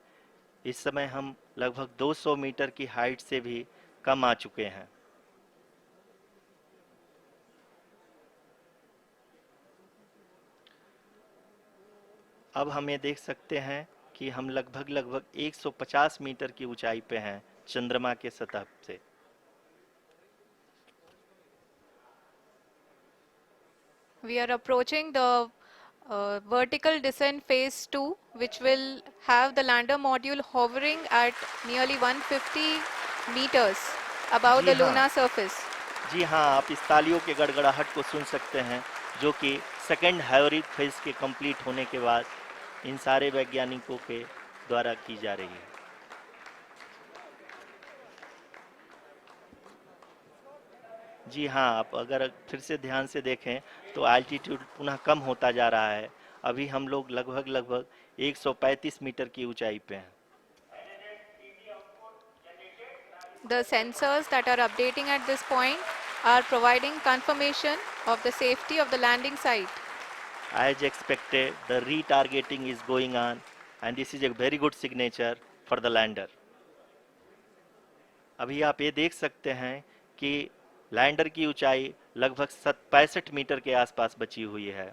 इस समय हम लगभग 200 मीटर की हाइट से भी कम आ चुके हैं। अब हम ये देख सकते हैं कि हम लगभग लगभग 150 मीटर की ऊंचाई पे हैं चंद्रमा के सतह से। We are approaching the vertical descent phase 2, which will have the lander module hovering at nearly 150 meters above ji the हाँ, lunar surface. जी हाँ, आप इस तालियों के गड़गड़ाहट को सुन सकते हैं, जो कि सेकंड हाइब्रिड फेज के कंप्लीट होने के बाद इन सारे वैज्ञानिकों के द्वारा की जा रही है। जी हाँ, आप अगर फिर से ध्यान से देखें तो एल्टीट्यूड पुनः कम होता जा रहा है। अभी हम लोग लगभग लगभग 135 मीटर की ऊंचाई पे हैं। The sensors that are updating at this point are providing confirmation of the safety of the landing site. As expected, the retargeting is going on and this is a very good signature for the lander. अभी आप ये देख सकते हैं कि lander की ऊंचाई लगभग 65 मीटर के आसपास बची हुई है।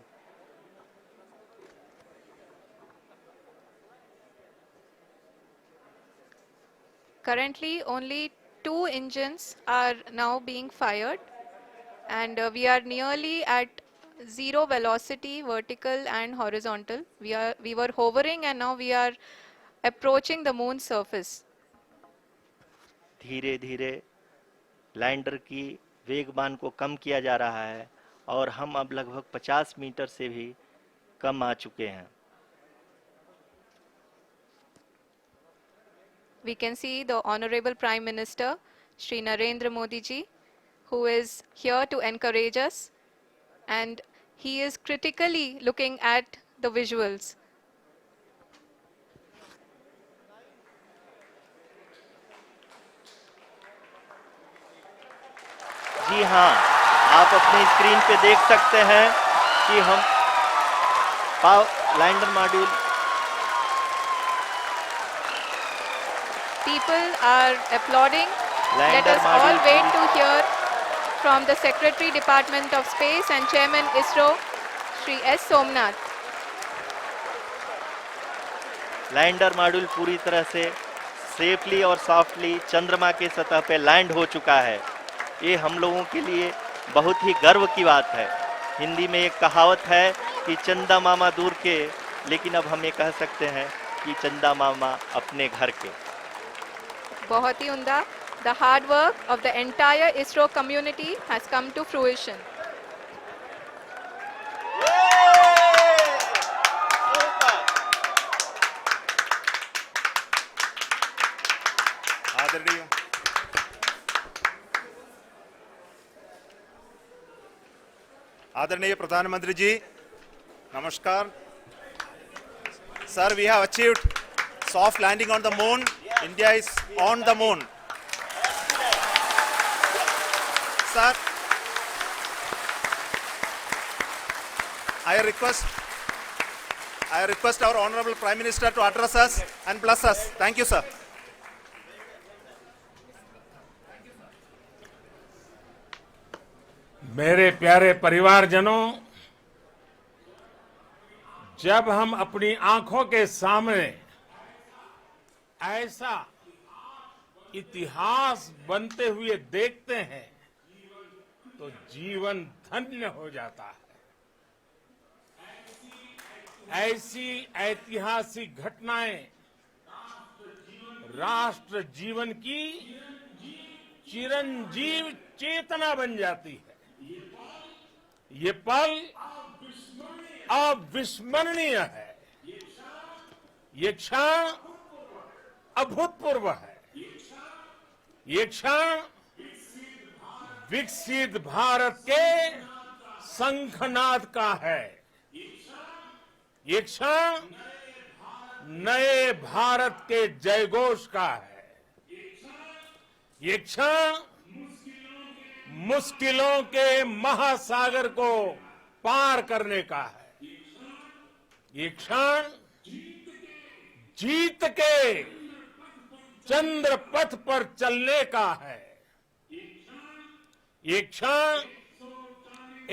Currently, only 2 engines are now being fired, and we are nearly at zero velocity, vertical and horizontal. We were hovering, and now we are approaching the moon's surface. धीरे धीरे लैंडर की वेगमान को कम किया जा रहा है और हम अब लगभग 50 मीटर से भी कम आ चुके हैं। We can see the Honorable Prime Minister, Shri Narendra Modi ji, who is here to encourage us, and he is critically looking at the visuals. जी हाँ, आप अपने स्क्रीन पे देख सकते हैं कि हम lander module People are applauding. Let lander us all module wait to hear from the Secretary Department of Space and Chairman ISRO, Shri S. Somnath. Lander module पूरी तरह से सेफली और सॉफ्टली चंद्रमा के सतह पे लैंड हो चुका है। ये हम लोगों के लिए बहुत ही गर्व की बात है। हिंदी में एक कहावत है कि चंदा मामा दूर के, लेकिन अब हम ये कह सकते हैं कि चंदा मामा अपने घर के। बहुत ही उम्दा. The hard work of the entire ISRO community has come to fruition. आदरणीय आदरणीय प्रधानमंत्री जी, नमस्कार sir. We have achieved soft landing on the moon. India is on the moon. Sir, I request our Honorable Prime Minister to address us and bless us. Thank you, sir. मेरे प्यारे परिवारजनों, जब हम अपनी आंखों के सामने ऐसा इतिहास बनते हुए देखते हैं तो जीवन धन्य हो जाता है। ऐसी ऐतिहासिक घटनाएं राष्ट्र जीवन की चिरंजीव चेतना बन जाती है। ये पल अविस्मरणीय है। ये क्षण अभूतपूर्व है। ये क्षण विकसित भारत के शंखनाद का है। ये क्षण नए भारत के जयघोष का है। ये क्षण मुश्किलों के महासागर को पार करने का है। ये क्षण जीत के चंद्र पथ पर चलने का है। ये क्षण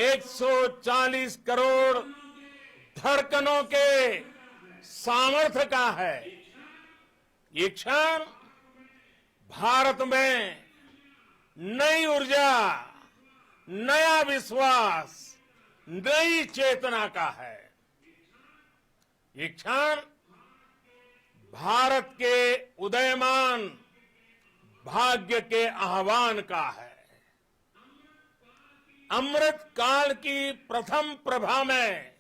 140 करोड़ धड़कनों के सामर्थ्य का है। ये क्षण भारत में नई ऊर्जा, नया विश्वास, नई चेतना का है। ये क्षण भारत के उदयमान भाग्य के आह्वान का है। अमृत काल की प्रथम प्रभा में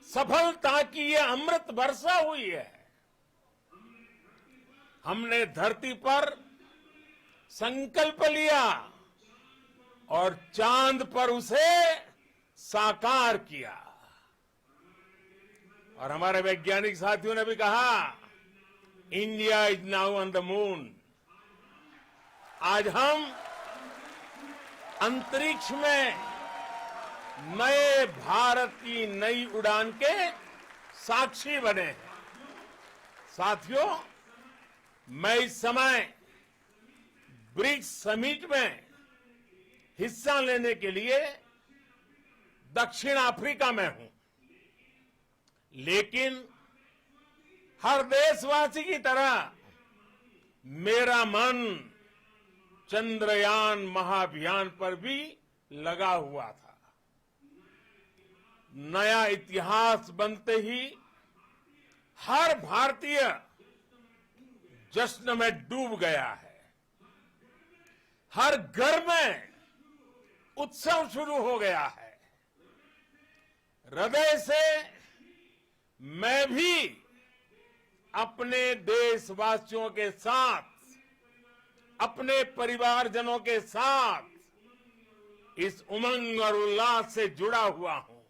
सफलता की ये अमृत वर्षा हुई है। हमने धरती पर संकल्प लिया और चांद पर उसे साकार किया। और हमारे वैज्ञानिक साथियों ने भी कहा, India is now on the moon. आज हम अंतरिक्ष में नए भारत की नई उड़ान के साक्षी बने हैं। साथियों, मैं इस समय ब्रिक्स समिट में हिस्सा लेने के लिए दक्षिण अफ्रीका में हूं, लेकिन हर देशवासी की तरह मेरा मन चंद्रयान महाअभियान पर भी लगा हुआ था। नया इतिहास बनते ही हर भारतीय जश्न में डूब गया है। हर घर में उत्सव शुरू हो गया है। हृदय से मैं भी अपने देशवासियों के साथ, अपने परिवारजनों के साथ इस उमंग और उल्लास से जुड़ा हुआ हूं।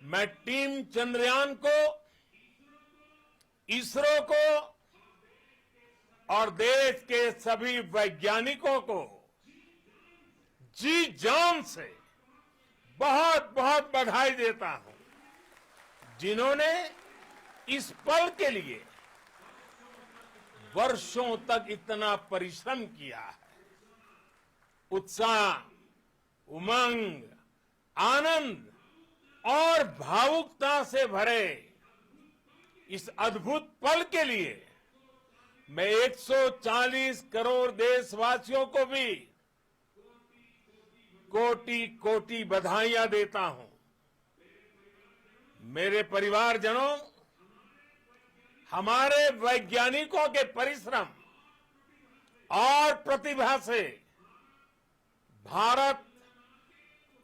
मैं टीम चंद्रयान को, इसरो को और देश के सभी वैज्ञानिकों को जी जान से बहुत बहुत बधाई देता हूं, जिन्होंने इस पल के लिए वर्षों तक इतना परिश्रम किया है। उत्साह, उमंग, आनंद और भावुकता से भरे इस अद्भुत पल के लिए मैं 140 करोड़ देशवासियों को भी कोटि कोटि बधाइयां देता हूं। मेरे परिवारजनों, हमारे वैज्ञानिकों के परिश्रम और प्रतिभा से भारत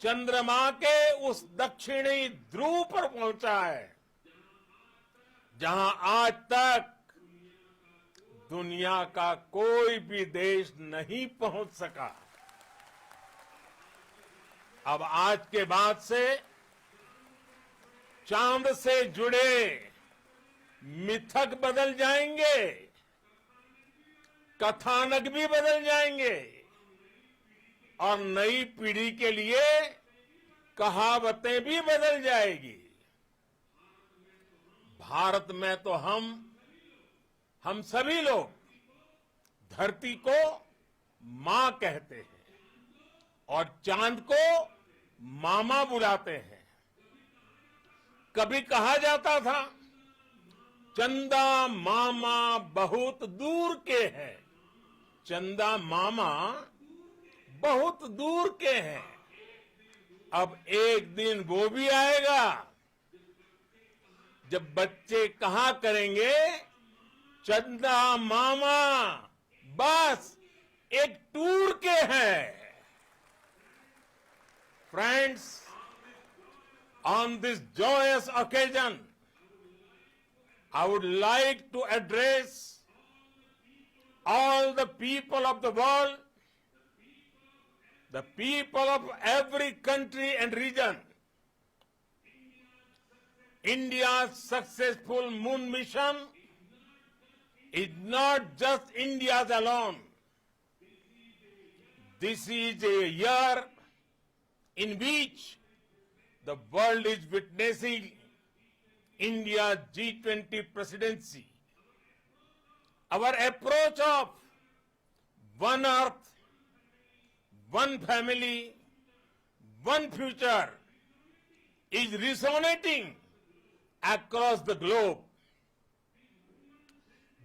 चंद्रमा के उस दक्षिणी ध्रुव पर पहुंचा है जहां आज तक दुनिया का कोई भी देश नहीं पहुंच सका। अब आज के बाद से चांद से जुड़े मिथक बदल जाएंगे, कथानक भी बदल जाएंगे और नई पीढ़ी के लिए कहावतें भी बदल जाएगी। भारत में तो हम सभी लोग धरती को मां कहते हैं और चांद को मामा बुलाते हैं। कभी कहा जाता था चंदा मामा बहुत दूर के हैं, चंदा मामा बहुत दूर के हैं। अब एक दिन वो भी आएगा जब बच्चे कहा करेंगे चंदा मामा बस एक टूर के हैं। Friends, on this joyous occasion, I would like to address all the people of the world, the people of every country and region. India's successful moon mission is not just India's alone. This is a year in which the world is witnessing India's G20 presidency. Our approach of one earth, one family, one future is resonating across the globe.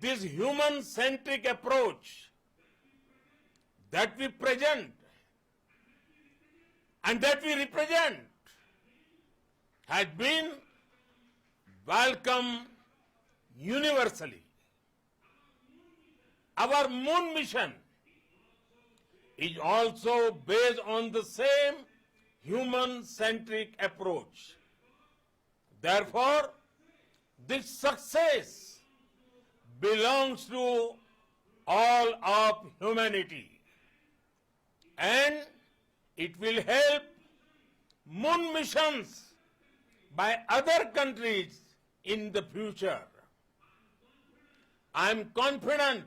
This human-centric approach that we present and that we represent has been welcomed universally. Our moon mission is also based on the same human-centric approach. Therefore, this success belongs to all of humanity, and it will help moon missions by other countries in the future. I am confident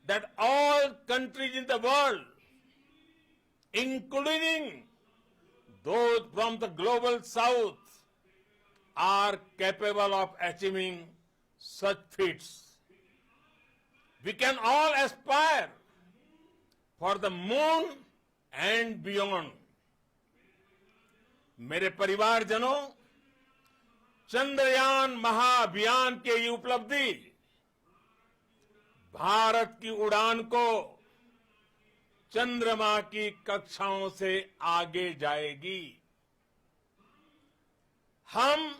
that all countries in the world, including those from the global south, are capable of achieving such feats. We can all aspire for the moon and beyond. मेरे परिवारजनों, चंद्रयान महाअभियान के ये उपलब्धि भारत की उड़ान को चंद्रमा की कक्षाओं से आगे जाएगी। हम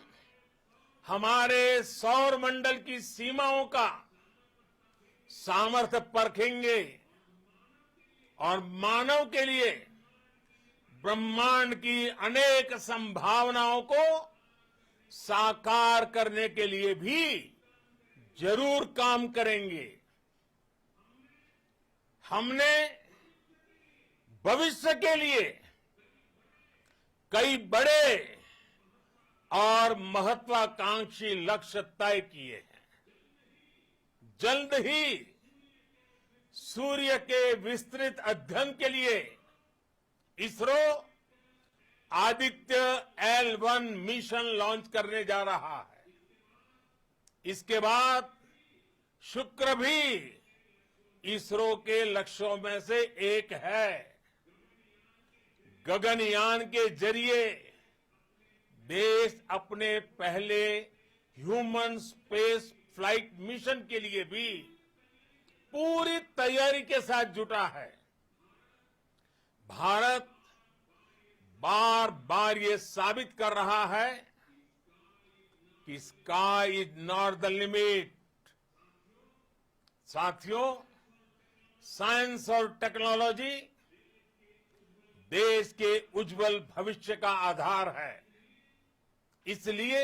हमारे सौर मंडल की सीमाओं का सामर्थ्य परखेंगे और मानव के लिए ब्रह्मांड की अनेक संभावनाओं को साकार करने के लिए भी जरूर काम करेंगे। हमने भविष्य के लिए कई बड़े और महत्वाकांक्षी लक्ष्य तय किए हैं। जल्द ही सूर्य के विस्तृत अध्ययन के लिए ISRO Aditya L1 mission launch करने जा रहा है। इसके बाद शुक्र भी इसरो के लक्ष्यों में से एक है। गगनयान के जरिए देश अपने पहले ह्यूमन स्पेस फ्लाइट मिशन के लिए भी पूरी तैयारी के साथ जुटा है। भारत बार बार ये साबित कर रहा है कि sky is not the limit. साथियों, साइंस और टेक्नोलॉजी देश के उज्जवल भविष्य का आधार है। इसलिए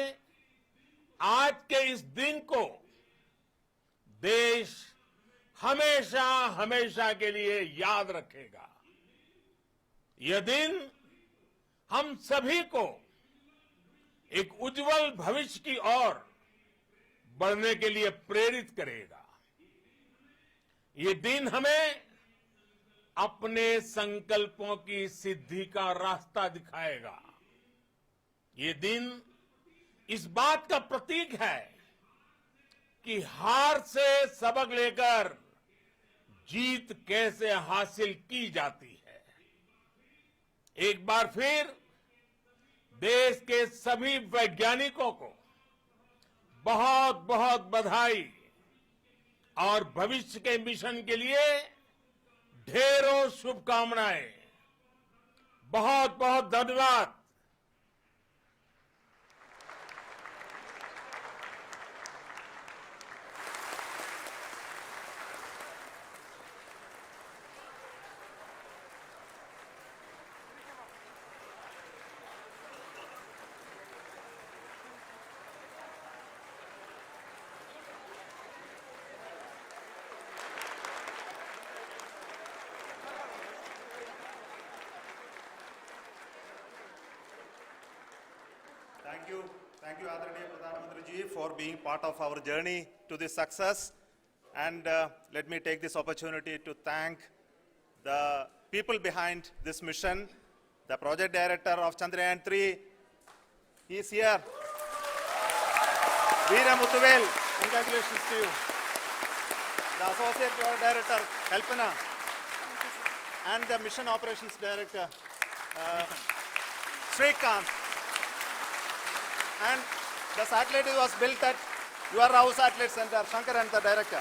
आज के इस दिन को देश हमेशा हमेशा के लिए याद रखेगा। यह दिन हम सभी को एक उज्जवल भविष्य की ओर बढ़ने के लिए प्रेरित करेगा। ये दिन हमें अपने संकल्पों की सिद्धि का रास्ता दिखाएगा। ये दिन इस बात का प्रतीक है कि हार से सबक लेकर जीत कैसे हासिल की जाती है। एक बार फिर देश के सभी वैज्ञानिकों को बहुत बहुत बधाई और भविष्य के मिशन के लिए ढेरों शुभकामनाएं। बहुत बहुत धन्यवाद। Thank you, Adaraniya Pradhan Mantri ji, for being part of our journey to this success. And let me take this opportunity to thank the people behind this mission, the project director of Chandrayaan-3. He is here. Veera Muthuvel, congratulations to you. The associate project director, Kalpana, and the mission operations director, Srikanth. And the satellite was built at your Rao Satellite Center, Shankar and the director.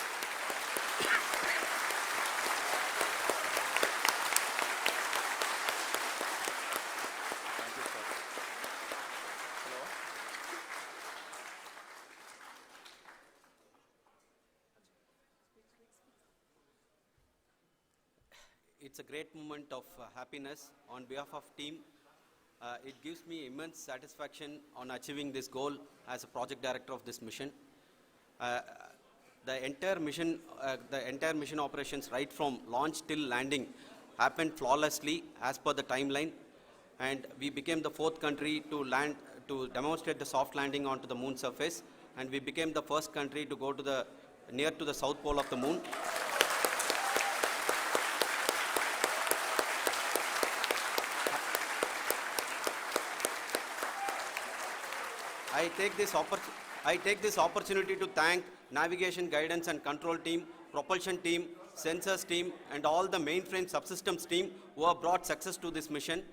Thank you, sir. Hello. It's a great moment of happiness on behalf of team. It gives me immense satisfaction on achieving this goal as a project director of this mission. The entire mission operations right from launch till landing happened flawlessly as per the timeline, and we became the 4th country to demonstrate the soft landing onto the moon surface, and we became the first country to go to near to the south pole of the moon. I take this opportunity to thank navigation, guidance and control team, propulsion team, sensors team and all the mainframe subsystems team who have brought success to this mission.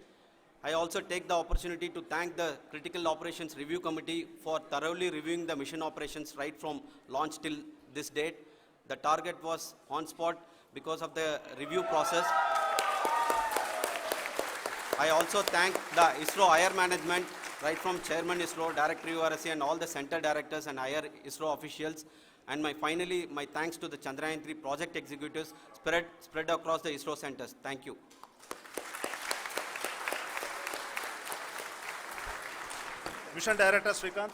I also take the opportunity to thank the Critical Operations Review Committee for thoroughly reviewing the mission operations right from launch till this date. The target was on spot because of the review process. I also thank the ISRO higher management, right from Chairman ISRO, Director URSC and all the center directors and higher ISRO officials. And finally, my thanks to the Chandrayaan-3 project executives spread across the ISRO centers. Thank you. Mission Director Srikanth.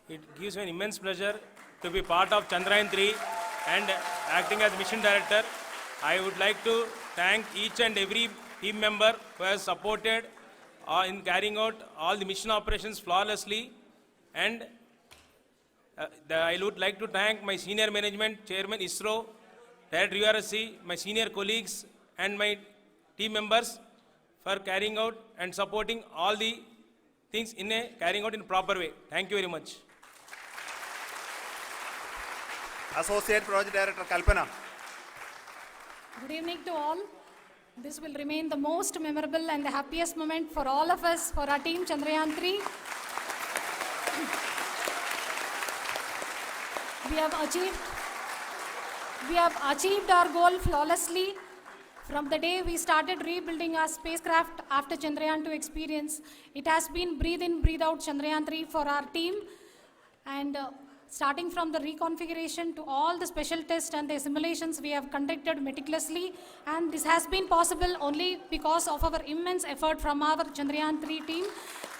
It gives me an immense pleasure to be part of Chandrayaan-3 and acting as Mission Director. I would like to thank each and every team member who has supported in carrying out all the mission operations flawlessly, and I would like to thank my senior management, Chairman ISRO, Director URSC, my senior colleagues and my team members for carrying out and supporting all the things carrying out in a proper way. Thank you very much. Associate Project Director Kalpana. Good evening to all. This will remain the most memorable and the happiest moment for all of us, for our team Chandrayaan 3. We have achieved our goal flawlessly. From the day we started rebuilding our spacecraft after Chandrayaan 2 experience, it has been breathe in, breathe out Chandrayaan 3 for our team. And starting from the reconfiguration to all the special tests and the simulations we have conducted meticulously, and this has been possible only because of our immense effort from our Chandrayaan 3 team,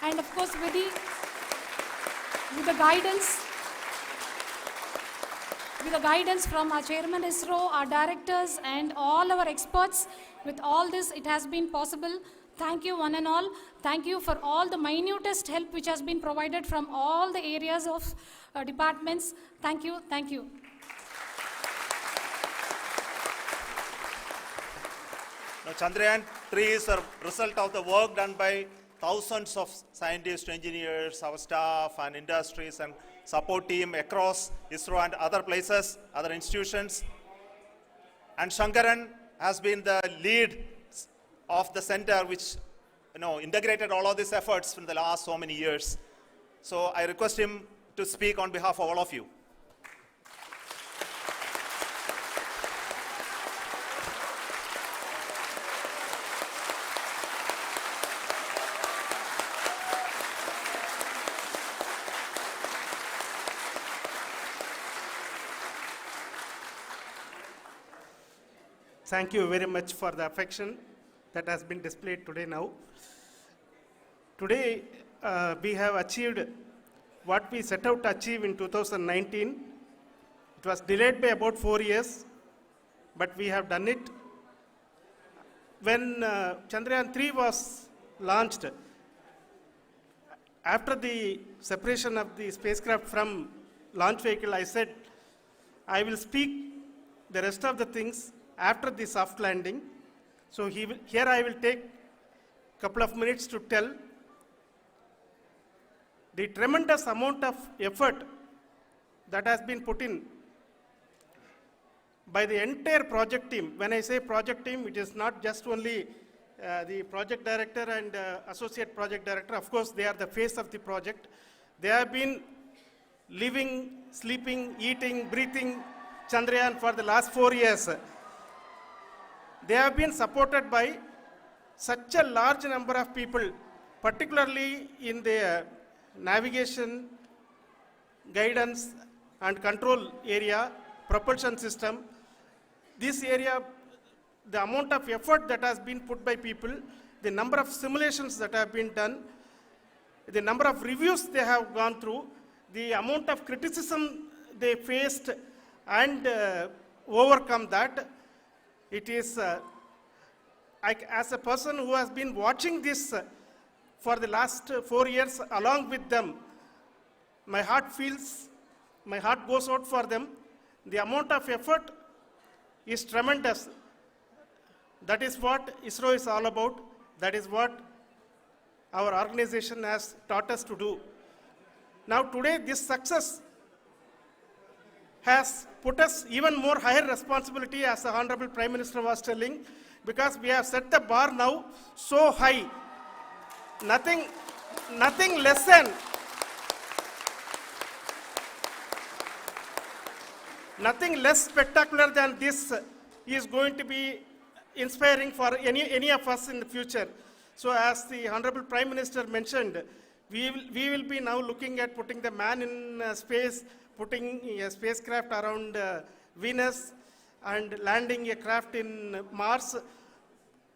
and of course with the guidance from our chairman ISRO, our directors and all our experts. With all this, it has been possible. Thank you one and all. Thank you for all the minutest help which has been provided from all the areas of departments. Thank you. Thank you. Now, Chandrayaan 3 is a result of the work done by thousands of scientists, engineers, our staff and industries and support team across ISRO and other places, other institutions. And Shankaran has been the lead of the center which integrated all of these efforts in the last so many years. So I request him to speak on behalf of all of you. Thank you very much for the affection that has been displayed today now. Today, we have achieved what we set out to achieve in 2019. It was delayed by about 4 years, but we have done it. When Chandrayaan 3 was launched, after the separation of the spacecraft from launch vehicle, I said, I will speak the rest of the things after the soft landing. So here I will take a couple of minutes to tell the tremendous amount of effort that has been put in by the entire project team. When I say project team, it is not just only the project director and associate project director. Of course, they are the face of the project. They have been living, sleeping, eating, breathing Chandrayaan for the last 4 years. They have been supported by such a large number of people, particularly in the navigation, guidance and control area, propulsion system. This area, the amount of effort that has been put by people, the number of simulations that have been done, the number of reviews they have gone through, the amount of criticism they faced and overcome that. It is, as a person who has been watching this for the last 4 years along with them, my heart goes out for them. The amount of effort is tremendous. That is what ISRO is all about. That is what our organization has taught us to do. Now today, this success has put us even more higher responsibility, as the Honorable Prime Minister was telling, because we have set the bar now so high. Nothing less spectacular than this is going to be inspiring for any of us in the future. So as the Honorable Prime Minister mentioned, we will be now looking at putting the man in space, putting a spacecraft around Venus and landing a craft in Mars.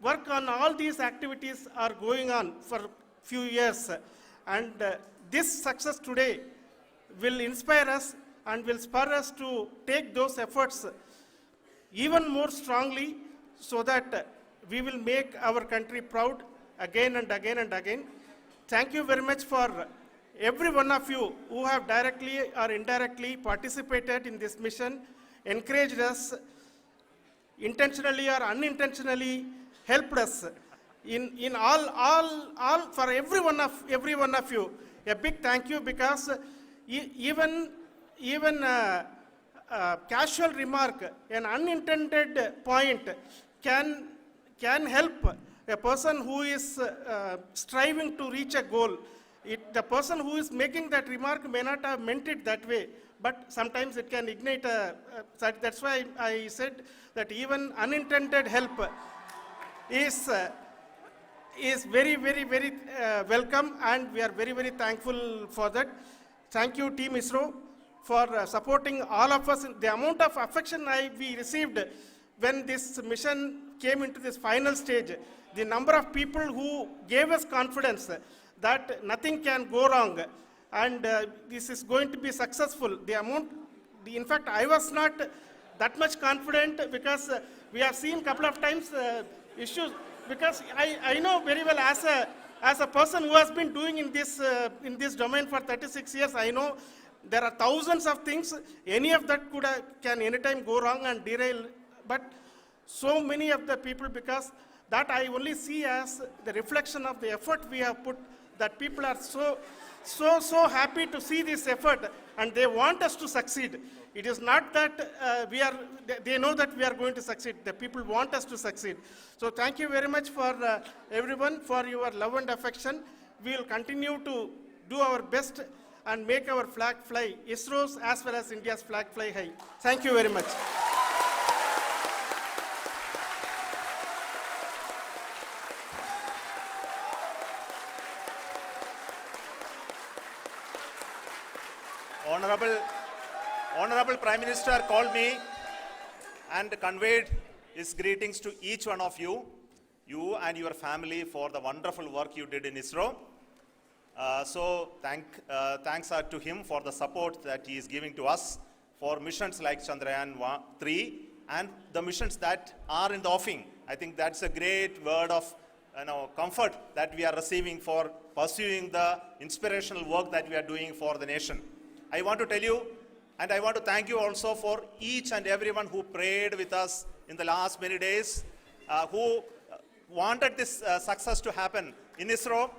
Work on all these activities are going on for a few years. And this success today will inspire us and will spur us to take those efforts even more strongly so that we will make our country proud again and again and again. Thank you very much for every one of you who have directly or indirectly participated in this mission, encouraged us, intentionally or unintentionally helped us in all for every one of you. A big thank you, because even casual remark, an unintended point can help a person who is striving to reach a goal. The person who is making that remark may not have meant it that way, but sometimes it can ignite that's why I said that even unintended help is very, very, very welcome, and we are very, very thankful for that. Thank you, Team ISRO, for supporting all of us. The amount of affection we received when this mission came into this final stage, the number of people who gave us confidence that nothing can go wrong, and this is going to be successful. In fact, I was not that much confident, because we have seen a couple of times issues, because I know very well as a person who has been doing in this domain for 36 years, I know there are thousands of things. Any of that can anytime go wrong and derail, but so many of the people, because that I only see as the reflection of the effort we have put, that people are so happy to see this effort, and they want us to succeed. It is not that they know that we are going to succeed. The people want us to succeed. So thank you very much for everyone for your love and affection. We will continue to do our best and make our flag fly, ISRO's as well as India's flag fly high. Thank you very much. Honorable Prime Minister called me and conveyed his greetings to each one of you and your family, for the wonderful work you did in ISRO. So thanks are to him for the support that he is giving to us for missions like Chandrayaan 3 and the missions that are in the offing. I think that's a great word of comfort that we are receiving for pursuing the inspirational work that we are doing for the nation. I want to tell you, and I want to thank you also for each and everyone who prayed with us in the last many days, who wanted this success to happen in ISRO.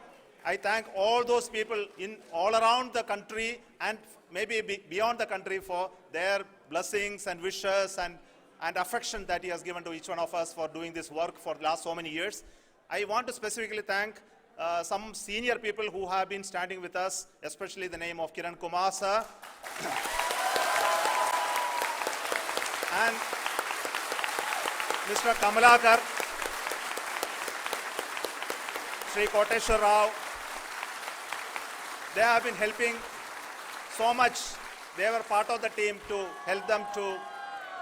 I thank all those people all around the country and maybe beyond the country for their blessings and wishes and affection that he has given to each one of us for doing this work for the last so many years. I want to specifically thank some senior people who have been standing with us, especially the name of Kiran Kumar sir and Mr. Kamalakar, Sri Koteshwar Rao. They have been helping so much. They were part of the team to help them to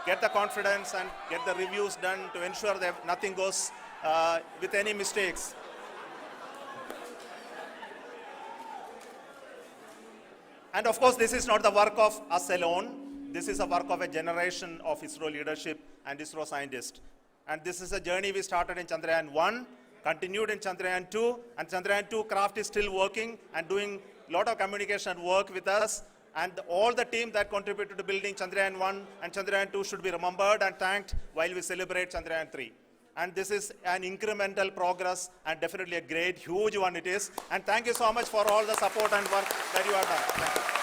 get the confidence and get the reviews done to ensure that nothing goes with any mistakes. And of course, this is not the work of us alone. This is a work of a generation of ISRO leadership and ISRO scientists. And this is a journey we started in Chandrayaan 1, continued in Chandrayaan 2, and Chandrayaan 2 craft is still working and doing a lot of communication work with us. And all the team that contributed to building Chandrayaan 1 and Chandrayaan 2 should be remembered and thanked while we celebrate Chandrayaan 3. And this is an incremental progress and definitely a great, huge one it is. And thank you so much for all the support and work that you have done. Thank you.